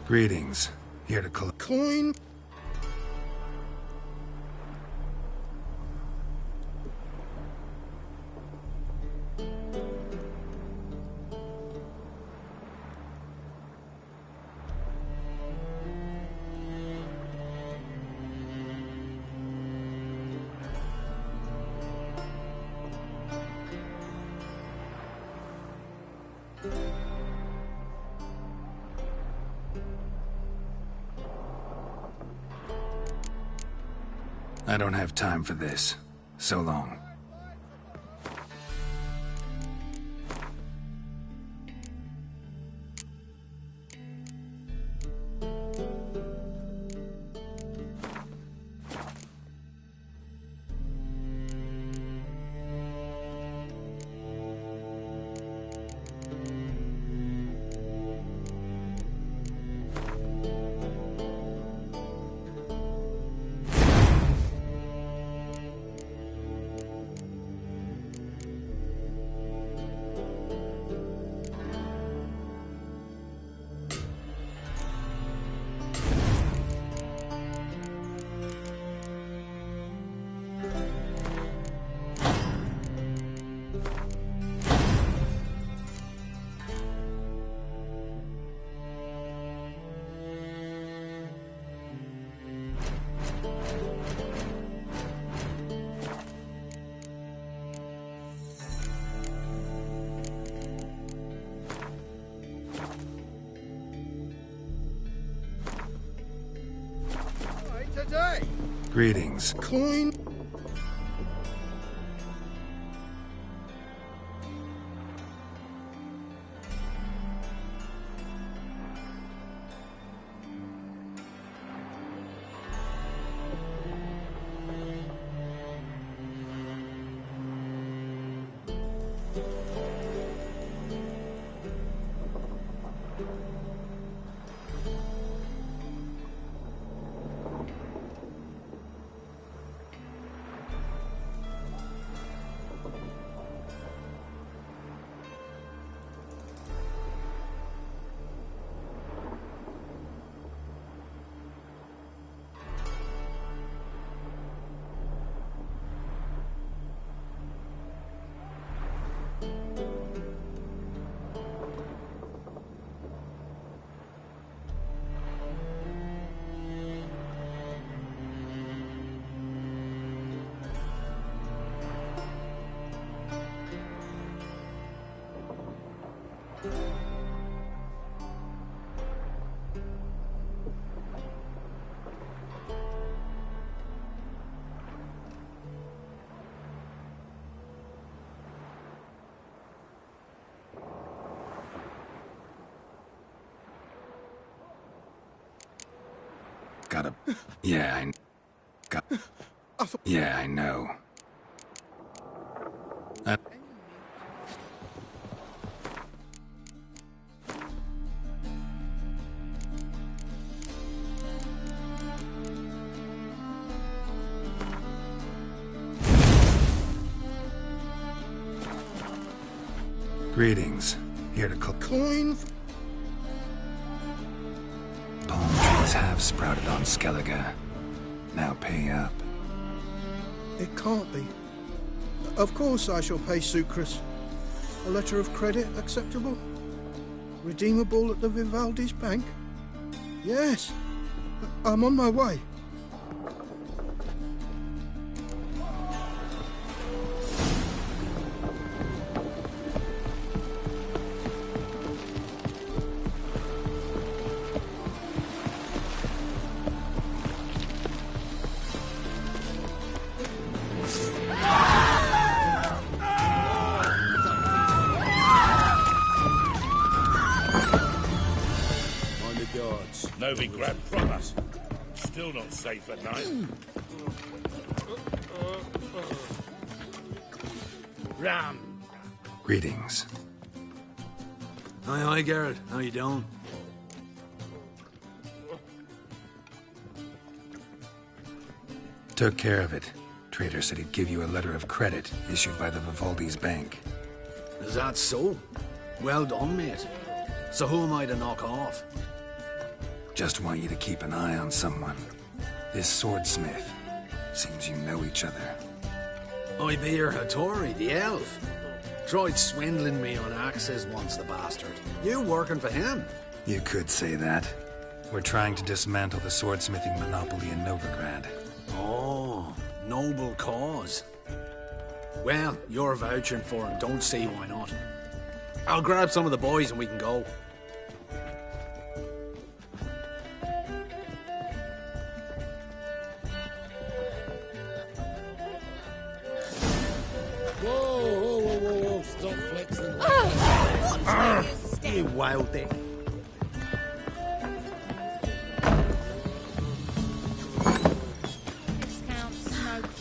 Greetings. Here to collect... Coin? I don't have time for this. So long. Greetings. Coin? Gotta... Yeah, Yeah, I know. Greetings. Here to coin. Palm trees have sprouted on Skellige. Now pay up. It can't be. Of course I shall pay Sucrus. A letter of credit acceptable? Redeemable at the Vivaldi's bank? Yes. I'm on my way. No be grabbed from us. Still not safe at night. Ram. Greetings. Hi, Geralt. How you doing? Took care of it. Trader said he'd give you a letter of credit issued by the Vivaldi's bank. Is that so? Well done, mate. So who am I to knock off? Just want you to keep an eye on someone. This swordsmith. Seems you know each other. I be your Hattori, the elf. Tried swindling me on axes once, the bastard. You working for him? You could say that. We're trying to dismantle the swordsmithing monopoly in Novigrad. Oh, noble cause. Well, you're vouching for him, don't see why not. I'll grab some of the boys and we can go. Whoa, stop flexing. You wild thing.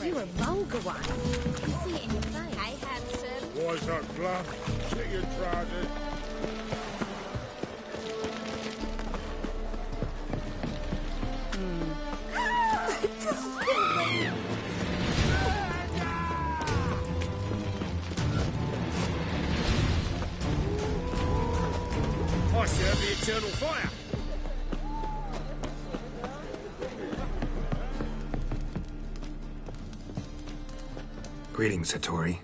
You're a vulgar one. I can see it in your face. Hey, handsome. Why's that glum? Shit your trousers. I serve the eternal fire. Greetings, Hattori.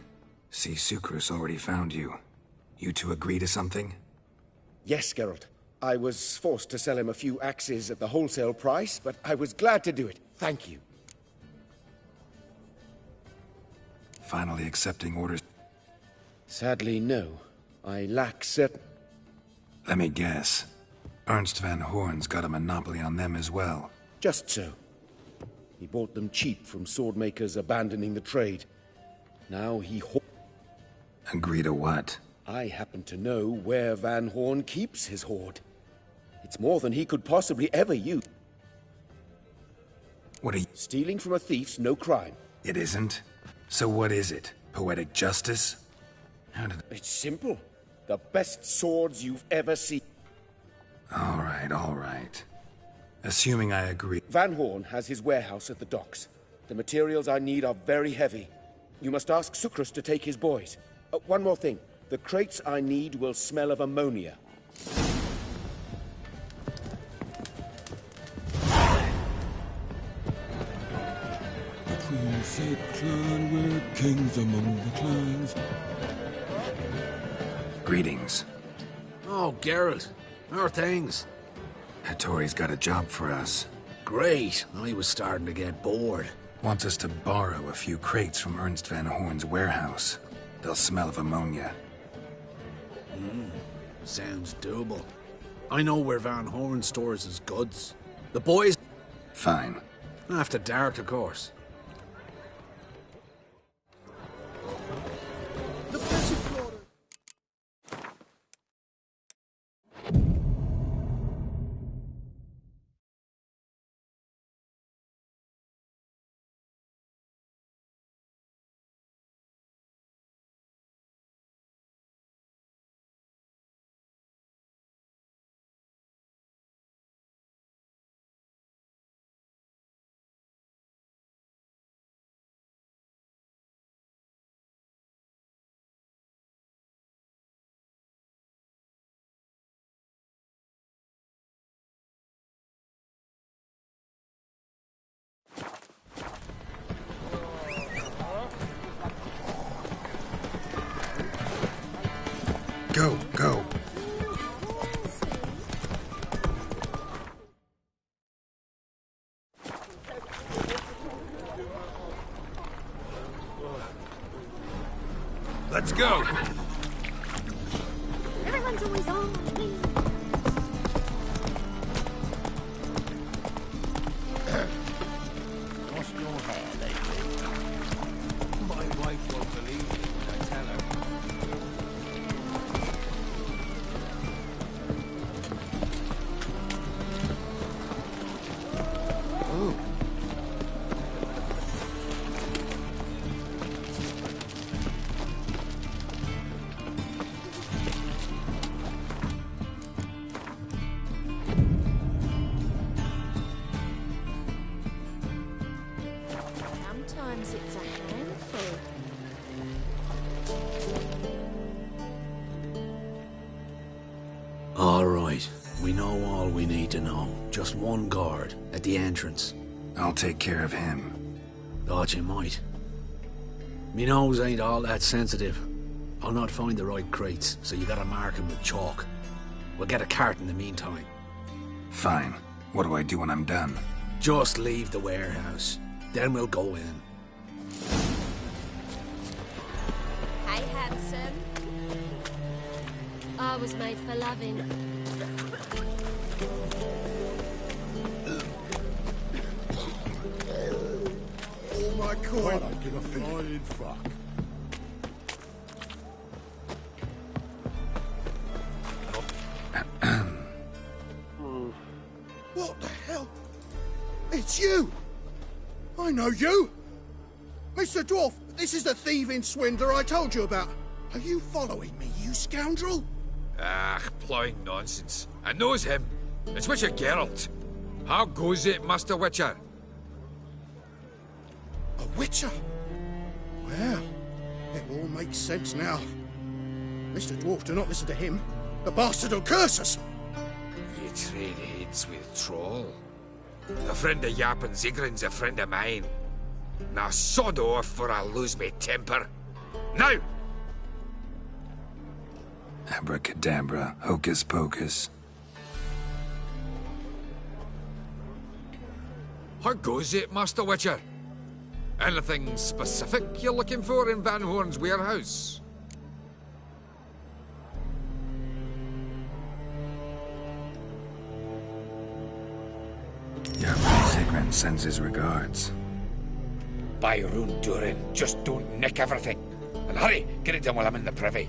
See, Sukrus already found you. You two agree to something? Yes, Geralt. I was forced to sell him a few axes at the wholesale price, but I was glad to do it. Thank you. Finally accepting orders? Sadly, no. I lack certain... Let me guess. Ernst van Horn's got a monopoly on them as well. Just so. He bought them cheap from swordmakers abandoning the trade. Now he... Agree to what? I happen to know where Van Horn keeps his hoard. It's more than he could possibly ever use. What are you... Stealing from a thief's no crime. It isn't? So what is it? Poetic justice? How did... It's simple. The best swords you've ever seen. All right. Assuming I agree. Van Horn has his warehouse at the docks. The materials I need are very heavy. You must ask Sukrus to take his boys. One more thing. The crates I need will smell of ammonia. Between said clan, we're kings among the clans. Greetings. Oh, Geralt. How are things? Hattori's got a job for us. Great. I was starting to get bored. Wants us to borrow a few crates from Ernst van Horn's warehouse. They'll smell of ammonia. Sounds doable. I know where Van Horn stores his goods. The boys... Fine. After dark, of course. Go. Let's go! Everyone's always on me. What's your hair lately? My wife won't believe me when I tell her. Sometimes it's a handful. All right. We know all we need to know. Just one guard at the entrance. I'll take care of him. Thought you might. Me nose ain't all that sensitive. I'll not find the right crates, so you gotta mark him with chalk. We'll get a cart in the meantime. Fine. What do I do when I'm done? Just leave the warehouse. Then we'll go in. Hey, handsome. I was made for loving. Oh my God, I give a flying fuck. What the hell? It's you! I know you! Mr. Dwarf, this is the thieving swindler I told you about. Are you following me, you scoundrel? Ah, ploughing nonsense. I knows him. It's Witcher Geralt. How goes it, Master Witcher? A witcher? Well, it all makes sense now. Mr. Dwarf, do not listen to him. The bastard will curse us. You trade heads with Troll. A friend of Yap and Zigrin's a friend of mine. Now sod off or I'll lose my temper. Now! Abracadabra, hocus pocus. How goes it, Master Witcher? Anything specific you're looking for in Van Horn's warehouse? Your Zigrin sends his regards. By Rune Durin, just don't nick everything. And hurry, get it done while I'm in the privy.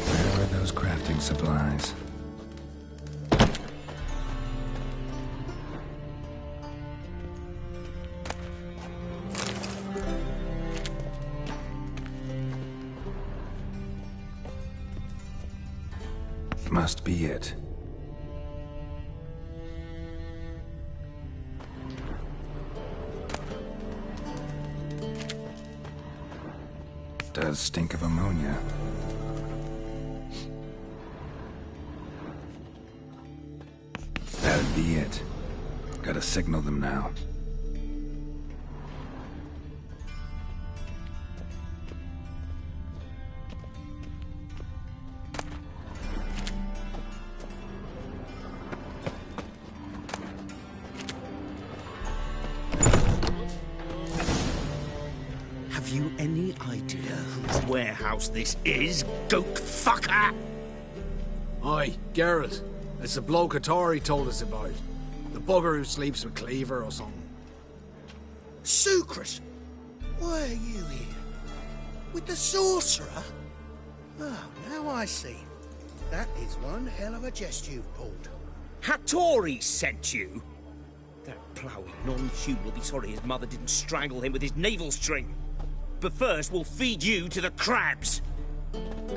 Where are those crafting supplies? Must be it. Does stink of ammonia. That'd be it. Gotta signal them now. Have you any idea whose warehouse this is, goat fucker? Aye, Geralt. It's the bloke Atari told us about. The bugger who sleeps with Cleaver or something. Sucrus, why are you here? With the sorcerer? Oh, now I see. That is one hell of a jest you've pulled. Hattori sent you? That ploughing non-Hugh will be sorry his mother didn't strangle him with his navel string. But first, we'll feed you to the crabs.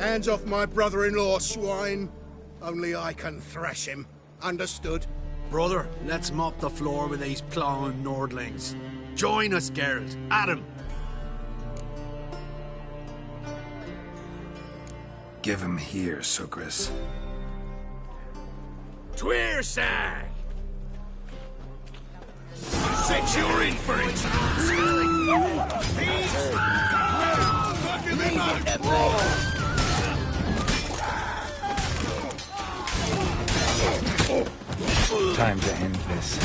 Hands off my brother-in-law, swine. Only I can thrash him. Understood? Brother, let's mop the floor with these ploughing Nordlings. Join us, Geralt. Adam. Give him here, Sucrus. Tweersag! Set you're in for it! Time to end this.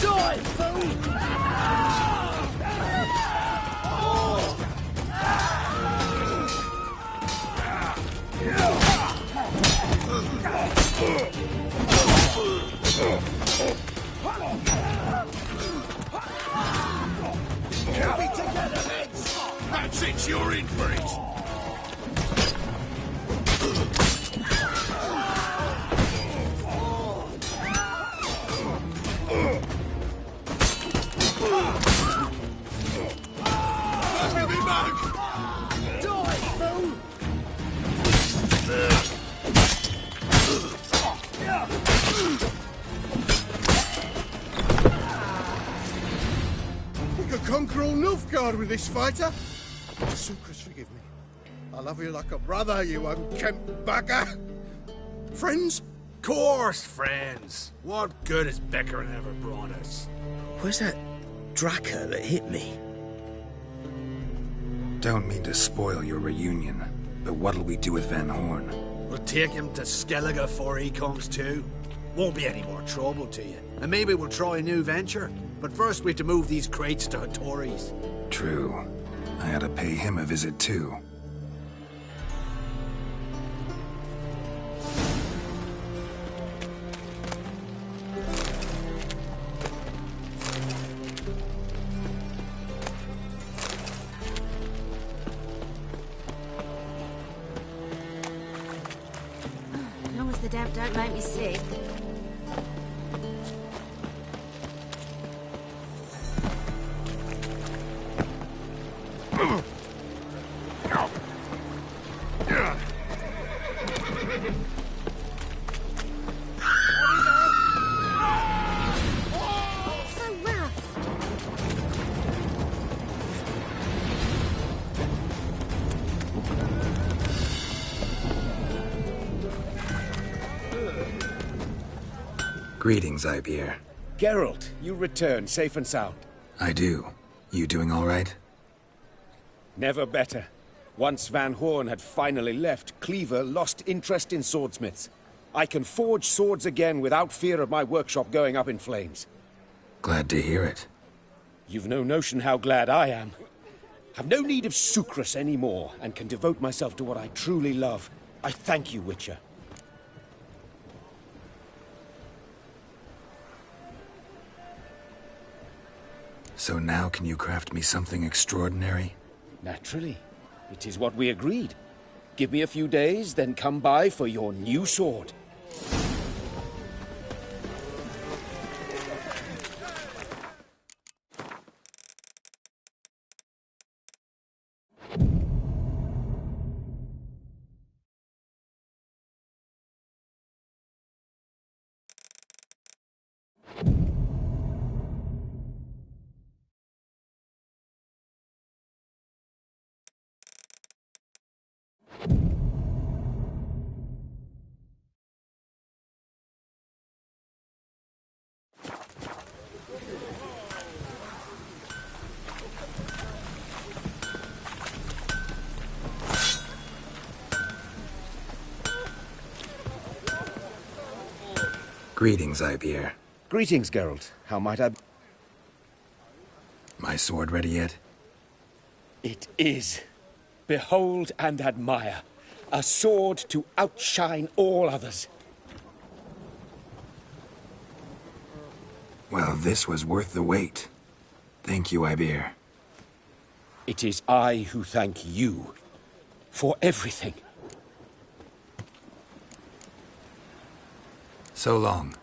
Die, fool! That's it, you're in for it! conquer all Nilfgaard with this fighter. Sucrus, forgive me. I love you like a brother, you unkempt bugger. Friends? Course, friends. What good has Beckering ever brought us? Where's that Draka that hit me? Don't mean to spoil your reunion, but what'll we do with Van Horn? We'll take him to Skellige before he comes to. Won't be any more trouble to you. And maybe we'll try a new venture. But first we have to move these crates to Hattori's. True. I ought to pay him a visit too. As long as the damp don't make me sick. So rough. Greetings, Ibeer. Geralt, you return safe and sound. I do. You doing all right? Never better. Once Van Horn had finally left, Cleaver lost interest in swordsmiths. I can forge swords again without fear of my workshop going up in flames. Glad to hear it. You've no notion how glad I am. I've no need of Sucrus anymore, and can devote myself to what I truly love. I thank you, Witcher. So now can you craft me something extraordinary? Naturally. It is what we agreed. Give me a few days, then come by for your new sword. Greetings, Ibeer. Greetings, Geralt. How might I... My sword ready yet? It is. Behold and admire. A sword to outshine all others. Well, this was worth the wait. Thank you, Ibeer. It is I who thank you for everything. So long.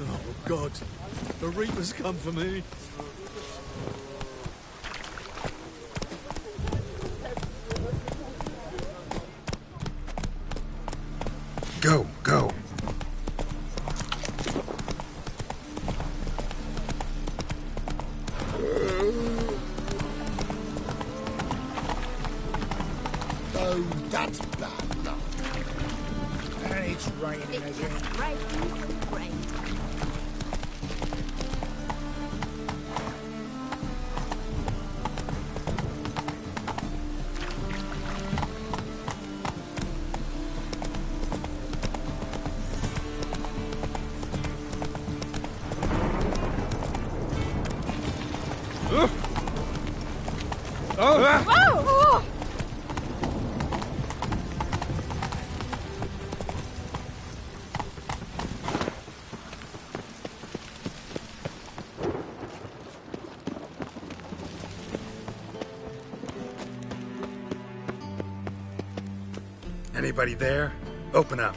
Oh, God. The Reaper's come for me. Go, go. Oh, that's bad luck. And it's raining again. Rain. Oh! Anybody there? Open up.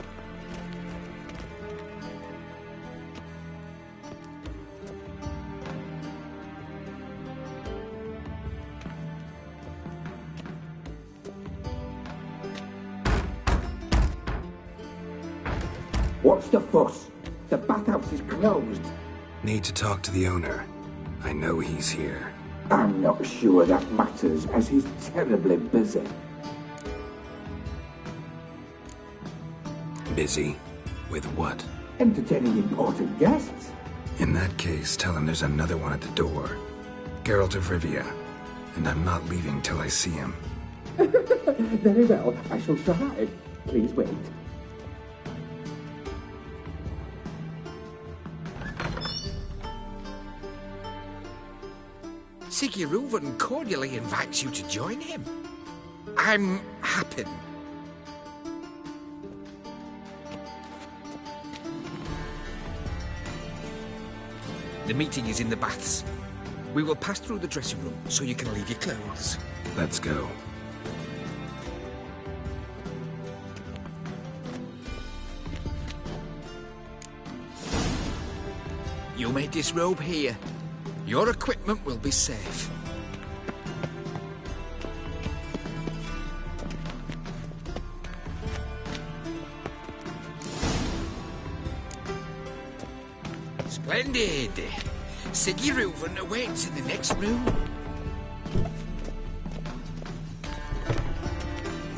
What's the fuss? The bathhouse is closed. Need to talk to the owner. I know he's here. I'm not sure that matters, as he's terribly busy. Busy? With what? Entertaining important guests. In that case, tell him there's another one at the door. Geralt of Rivia. And I'm not leaving till I see him. Very well, I shall try. Please wait. Siggy Reuven cordially invites you to join him. I'm happy. The meeting is in the baths. We will pass through the dressing room so you can leave your clothes. Let's go. You may disrobe here. Your equipment will be safe. Splendid! Siggy Reuven awaits in the next room.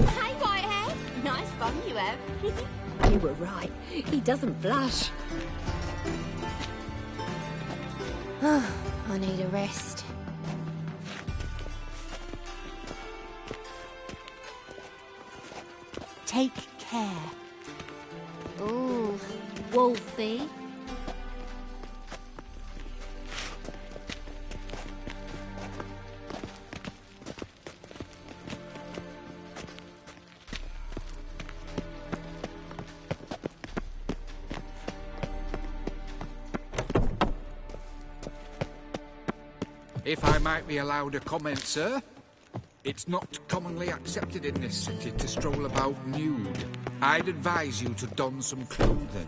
Hey, Whitehead. Nice fun you have. You were right. He doesn't blush. I need a rest. Take care. Ooh, Wolfie. If I might be allowed a comment, sir. It's not commonly accepted in this city to stroll about nude. I'd advise you to don some clothing.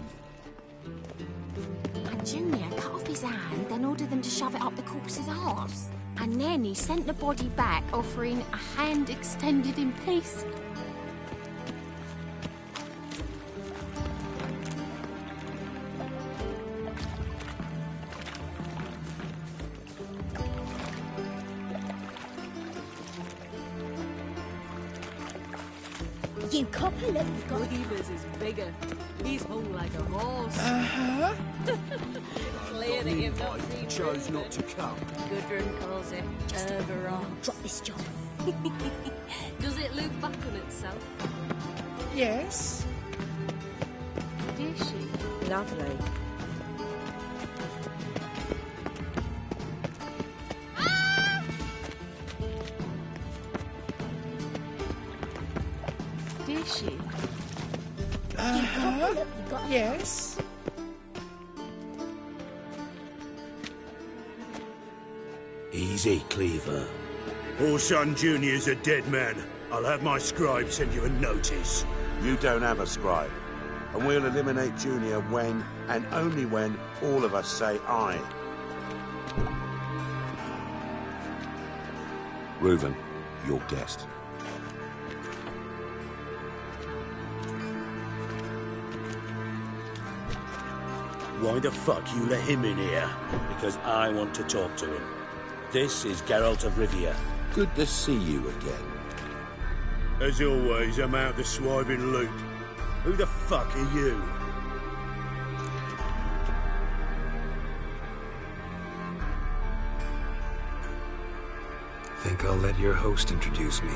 And Junior cut off his hand, then ordered them to shove it up the corpse's arse. And then he sent the body back, offering a hand extended in peace. You copper, look, you've got... Cleaver's is bigger. He's hung like a horse. Uh-huh. Clear that you've not seen chose not to come. Gudrun calls it Oberon. Drop this job. Does it look back on itself? Yes. Did she? Lovely. Did she? Yes. Easy, Cleaver. Orson Jr.'s a dead man. I'll have my scribe send you a notice. You don't have a scribe. And we'll eliminate Junior when, and only when, all of us say aye. Reuven, your guest. Why the fuck you let him in here? Because I want to talk to him. This is Geralt of Rivia. Good to see you again. As always, I'm out the swiving loot. Who the fuck are you? Think I'll let your host introduce me.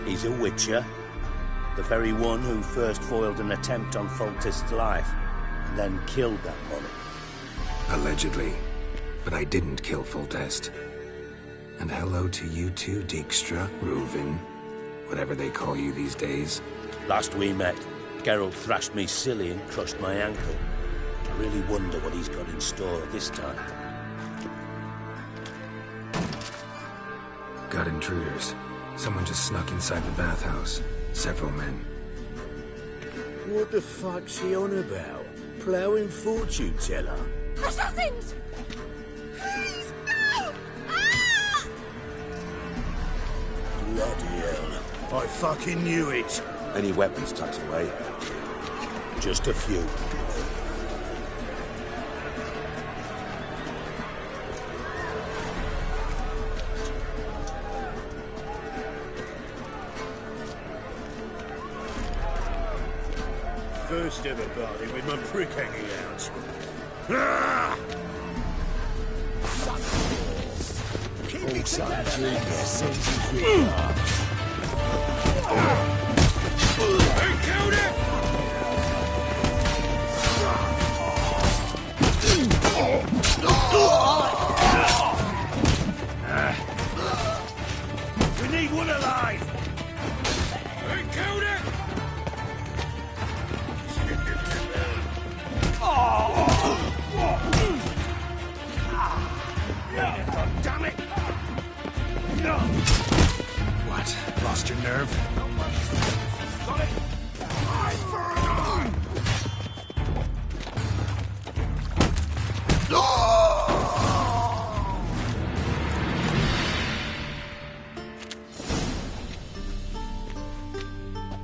He's a witcher. The very one who first foiled an attempt on Foltest's life, and then killed that monarch. Allegedly. But I didn't kill Foltest. And hello to you too, Dijkstra, Reuven, whatever they call you these days. Last we met, Geralt thrashed me silly and crushed my ankle. I really wonder what he's got in store this time. Got intruders. Someone just snuck inside the bathhouse. Several men. What the fuck's he on about? Ploughing fortune teller? Assassins! Please, no! Ah! Bloody hell. I fucking knew it. Any weapons tucked away? Just a few. First ever party with my prick hanging out. Ah! Horson Jr. sends you here. Who killed him? We need one alive! Who killed him? Damn it! What? Lost your nerve? Got it! Eye for an eye!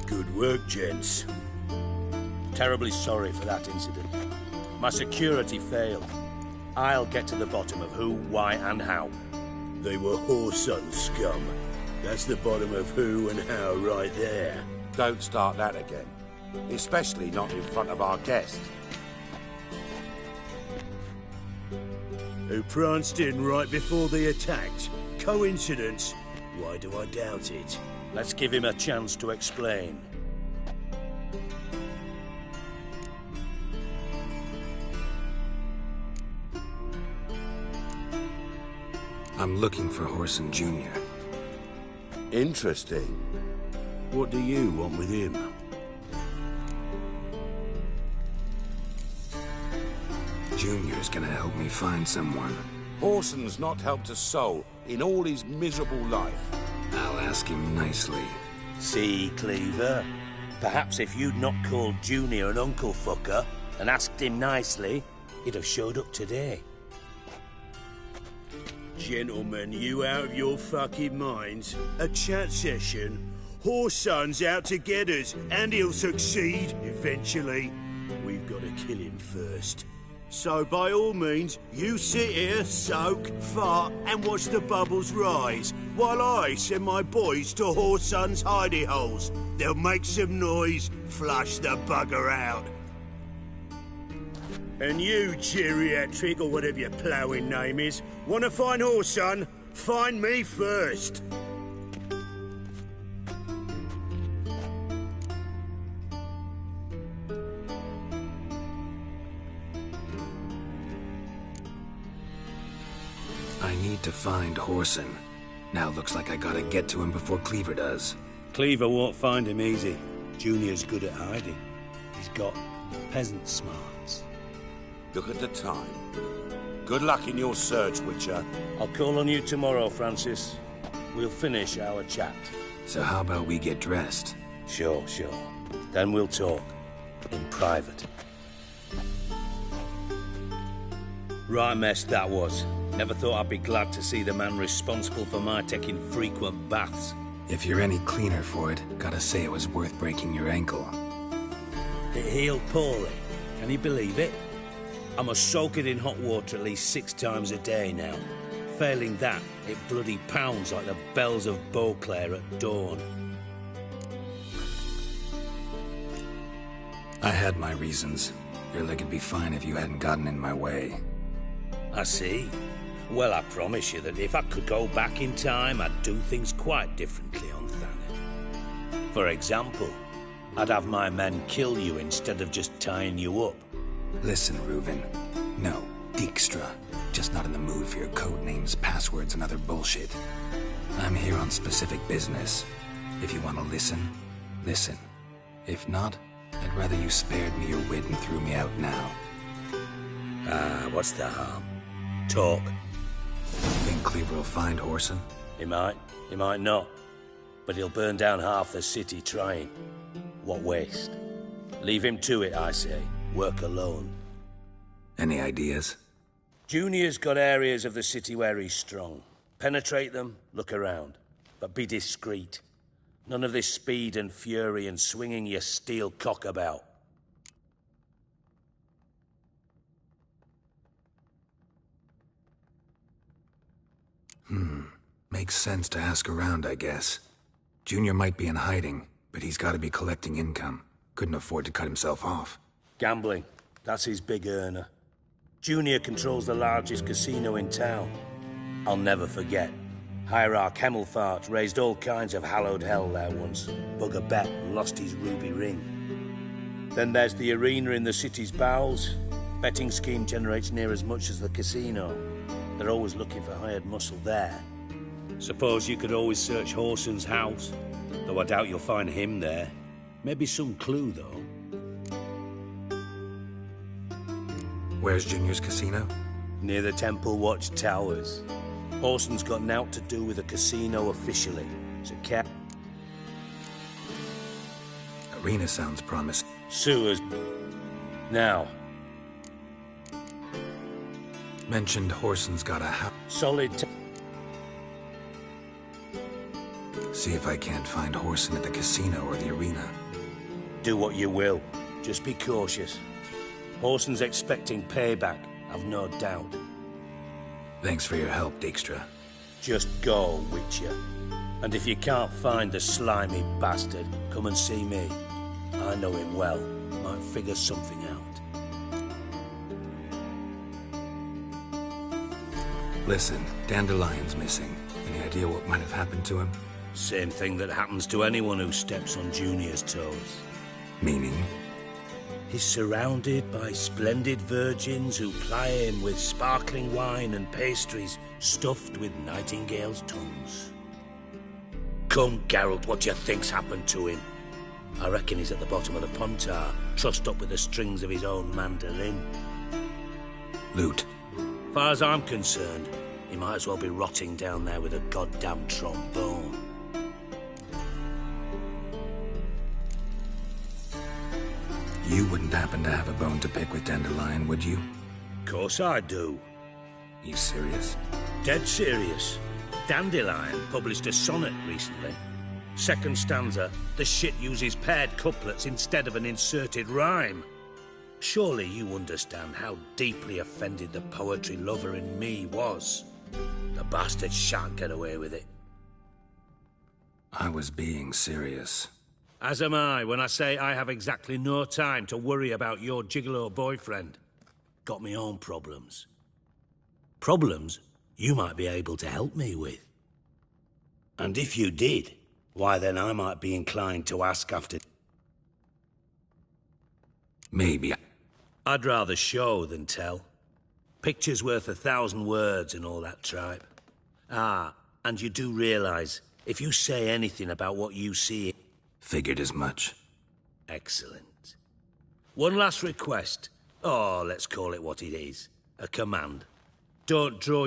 Good work, gents. Terribly sorry for that incident. My security failed. I'll get to the bottom of who, why, and how. They were Horson scum. That's the bottom of who and how right there. Don't start that again. Especially not in front of our guest. Who pranced in right before they attacked. Coincidence? Why do I doubt it? Let's give him a chance to explain. I'm looking for Horson Jr. Interesting. What do you want with him? Junior's gonna help me find someone. Horson's not helped a soul in all his miserable life. I'll ask him nicely. See, Cleaver? Perhaps if you'd not called Junior an uncle fucker and asked him nicely, he'd have showed up today. Gentlemen, you out of your fucking minds? A chat session? Horson's out to get us, and he'll succeed eventually. We've got to kill him first. So by all means, you sit here, soak, fart, and watch the bubbles rise, while I send my boys to Horson's hidey holes. They'll make some noise, flush the bugger out. And you, geriatric, or whatever your ploughing name is, want to find Horson? Find me first. I need to find Horson. Now looks like I gotta get to him before Cleaver does. Cleaver won't find him easy. Junior's good at hiding. He's got peasant smarts. Look at the time. Good luck in your search, Witcher. I'll call on you tomorrow, Francis. We'll finish our chat. So how about we get dressed? Sure. Then we'll talk. In private. Right mess that was. Never thought I'd be glad to see the man responsible for my taking frequent baths. If you're any cleaner for it, gotta say it was worth breaking your ankle. It healed poorly. Can you believe it? I must soak it in hot water at least 6 times a day now. Failing that, it bloody pounds like the bells of Beauclair at dawn. I had my reasons. Your leg'd be fine if you hadn't gotten in my way. I see. Well, I promise you that if I could go back in time, I'd do things quite differently on Thanet. For example, I'd have my men kill you instead of just tying you up. Listen, Reuven. No, Dijkstra. Just not in the mood for your code names, passwords, and other bullshit. I'm here on specific business. If you want to listen, listen. If not, I'd rather you spared me your wit and threw me out now. Ah, what's the harm? Talk. Think Cleaver will find Whoreson? He might not. But he'll burn down half the city trying. What waste? Leave him to it, I say. Work alone. Any ideas? Junior's got areas of the city where he's strong. Penetrate them, look around. But be discreet. None of this speed and fury and swinging your steel cock about. Makes sense to ask around, I guess. Junior might be in hiding, but he's gotta be collecting income. Couldn't afford to cut himself off. Gambling. That's his big earner. Junior controls the largest casino in town. I'll never forget. Hierarch Hemmelfart raised all kinds of hallowed hell there once. Bugger bet and lost his ruby ring. Then there's the arena in the city's bowels. Betting scheme generates near as much as the casino. They're always looking for hired muscle there. Suppose you could always search Whoreson's house. Though I doubt you'll find him there. Maybe some clue, though. Where's Junior's casino? Near the Temple Watch Towers. Whoreson's got naught to do with the casino officially. So Arena sounds promising. Sewers. Now. Mentioned Whoreson's got a house. Solid. See if I can't find Whoreson at the casino or the arena. Do what you will. Just be cautious. Whoreson's expecting payback, I've no doubt. Thanks for your help, Dijkstra. Just go, Witcher. And if you can't find the slimy bastard, come and see me. I know him well. Might figure something out. Listen, Dandelion's missing. Any idea what might have happened to him? Same thing that happens to anyone who steps on Junior's toes. Meaning? He's surrounded by splendid virgins who ply him with sparkling wine and pastries stuffed with nightingales' tongues. Come, Geralt, what do you think's happened to him? I reckon he's at the bottom of the Pontar, trussed up with the strings of his own mandolin. Loot. Far as I'm concerned, he might as well be rotting down there with a goddamn trombone. You wouldn't happen to have a bone to pick with Dandelion, would you? Course I do. You serious? Dead serious. Dandelion published a sonnet recently. Second stanza, the shit uses paired couplets instead of an inserted rhyme. Surely you understand how deeply offended the poetry lover in me was. The bastard shan't get away with it. I was being serious. As am I when I say I have exactly no time to worry about your gigolo boyfriend. Got me own problems. Problems you might be able to help me with. And if you did, why then I might be inclined to ask after... Maybe. I'd rather show than tell. Picture's worth 1,000 words and all that tripe. Ah, and you do realize, if you say anything about what you see... Figured as much. Excellent. One last request. Oh, let's call it what it is. A command. Don't draw...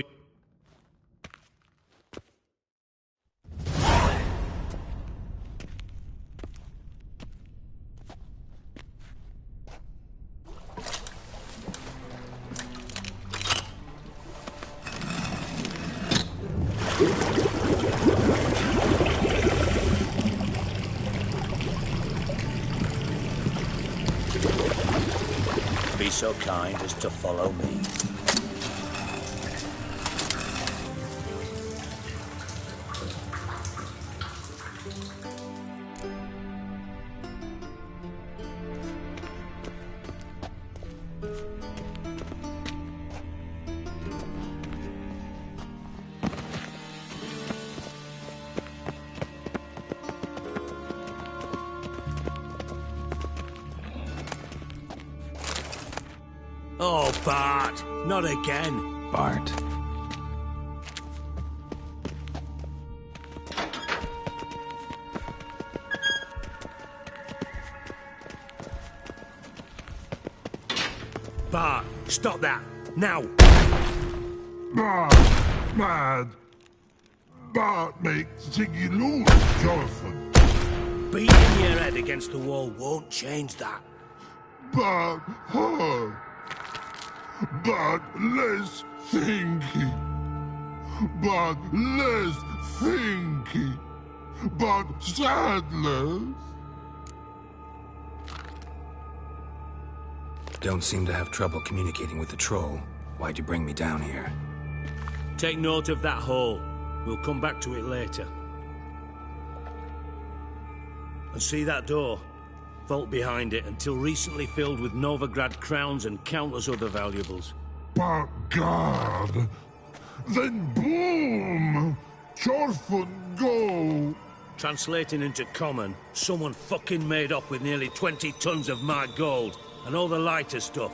Be so kind as to follow me. Oh, Bart, not again. Bart. Bart, stop that, now! Bart, mad. Bart makes Ziggy lose, Jonathan. Beating your head against the wall won't change that. Bart, hard. But less thinky. But less thinky. But sadless. Don't seem to have trouble communicating with the troll. Why'd you bring me down here? Take note of that hole. We'll come back to it later. And see that door? Vault behind it, until recently filled with Novigrad crowns and countless other valuables. But God, then boom! Chorfun go! Translating into common, someone fucking made off with nearly 20 tons of my gold, and all the lighter stuff.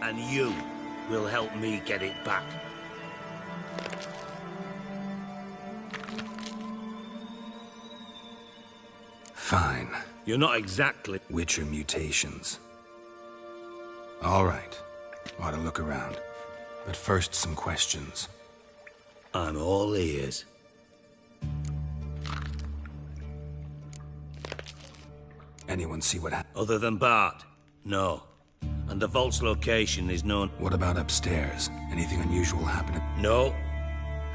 And you will help me get it back. Fine. You're not exactly... Witcher mutations. All right. Ought to look around. But first, some questions. I'm all ears. Anyone see what happened? Other than Bart? No. And the vault's location is known... What about upstairs? Anything unusual happening? No.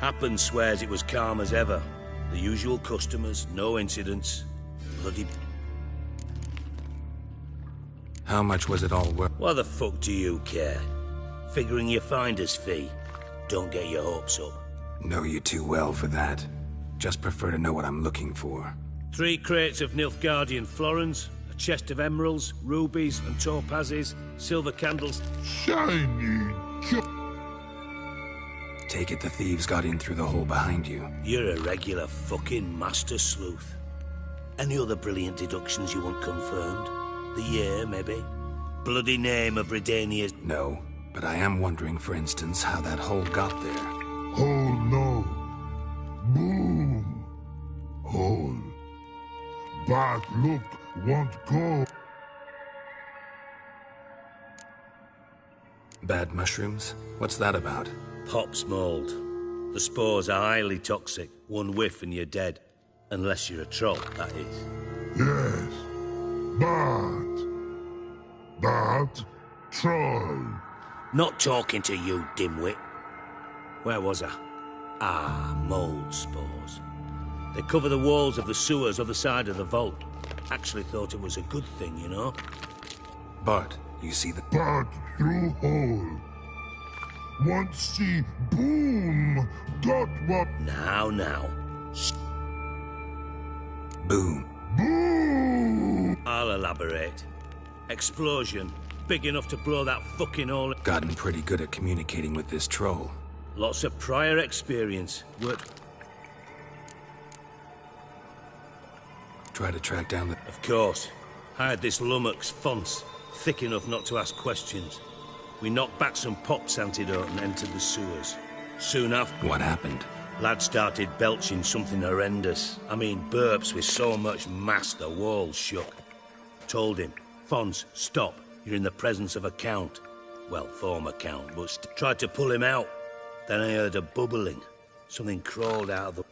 Happen swears it was calm as ever. The usual customers, no incidents. Bloody... How much was it all worth? Why the fuck do you care? Figuring your finder's fee. Don't get your hopes up. Know you too well for that. Just prefer to know what I'm looking for. 3 crates of Nilfgaardian florins, a chest of emeralds, rubies and topazes, silver candles... Shiny! Take it the thieves got in through the hole behind you. You're a regular fucking master sleuth. Any other brilliant deductions you want confirmed? The year, maybe? Bloody name of Redania's... No, but I am wondering, for instance, how that hole got there. Oh no. Boom. Hole. Bart look, won't go. Bad mushrooms? What's that about? Pop's mold. The spores are highly toxic. One whiff and you're dead. Unless you're a troll, that is. Yes. Bart, troll. Not talking to you, dimwit. Where was I? Ah, mold spores. They cover the walls of the sewers other side of the vault. Actually thought it was a good thing, you know? Bart, you see the... Bart through hole. Want see boom. Got what... Now. Boom. Boom! I'll elaborate. Explosion. Big enough to blow that fucking hole... Gotten pretty good at communicating with this troll. Lots of prior experience. Try to track down the... Of course. Hired this lummox, Fons. Thick enough not to ask questions. We knocked back some Pop's antidote and entered the sewers. Soon after... What happened? Lad started belching something horrendous. I mean, burps with so much mass the walls shook. Told him, Fons, stop. You're in the presence of a count. Well, former count, but tried to pull him out. Then I heard a bubbling. Something crawled out of the...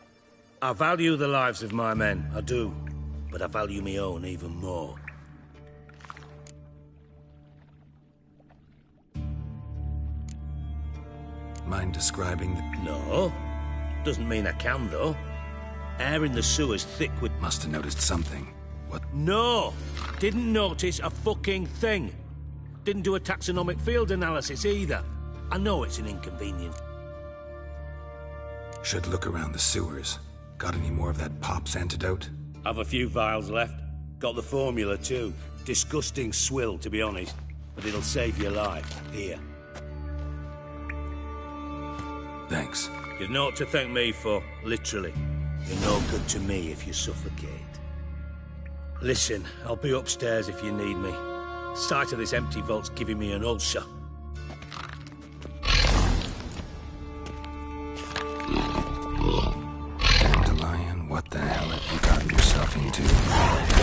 I value the lives of my men, I do. But I value my own even more. Mind describing the... No. Doesn't mean I can, though. Air in the sewer's thick with... Must have noticed something. What? No! Didn't notice a fucking thing. Didn't do a taxonomic field analysis either. I know it's an inconvenience. Should look around the sewers. Got any more of that Pop's antidote? Have a few vials left. Got the formula too. Disgusting swill, to be honest. But it'll save your life. Here. Thanks. You've naught to thank me for, literally. You're no good to me if you suffocate. Listen, I'll be upstairs if you need me. Sight of this empty vault's giving me an ulcer. Dandelion, what the hell have you gotten yourself into?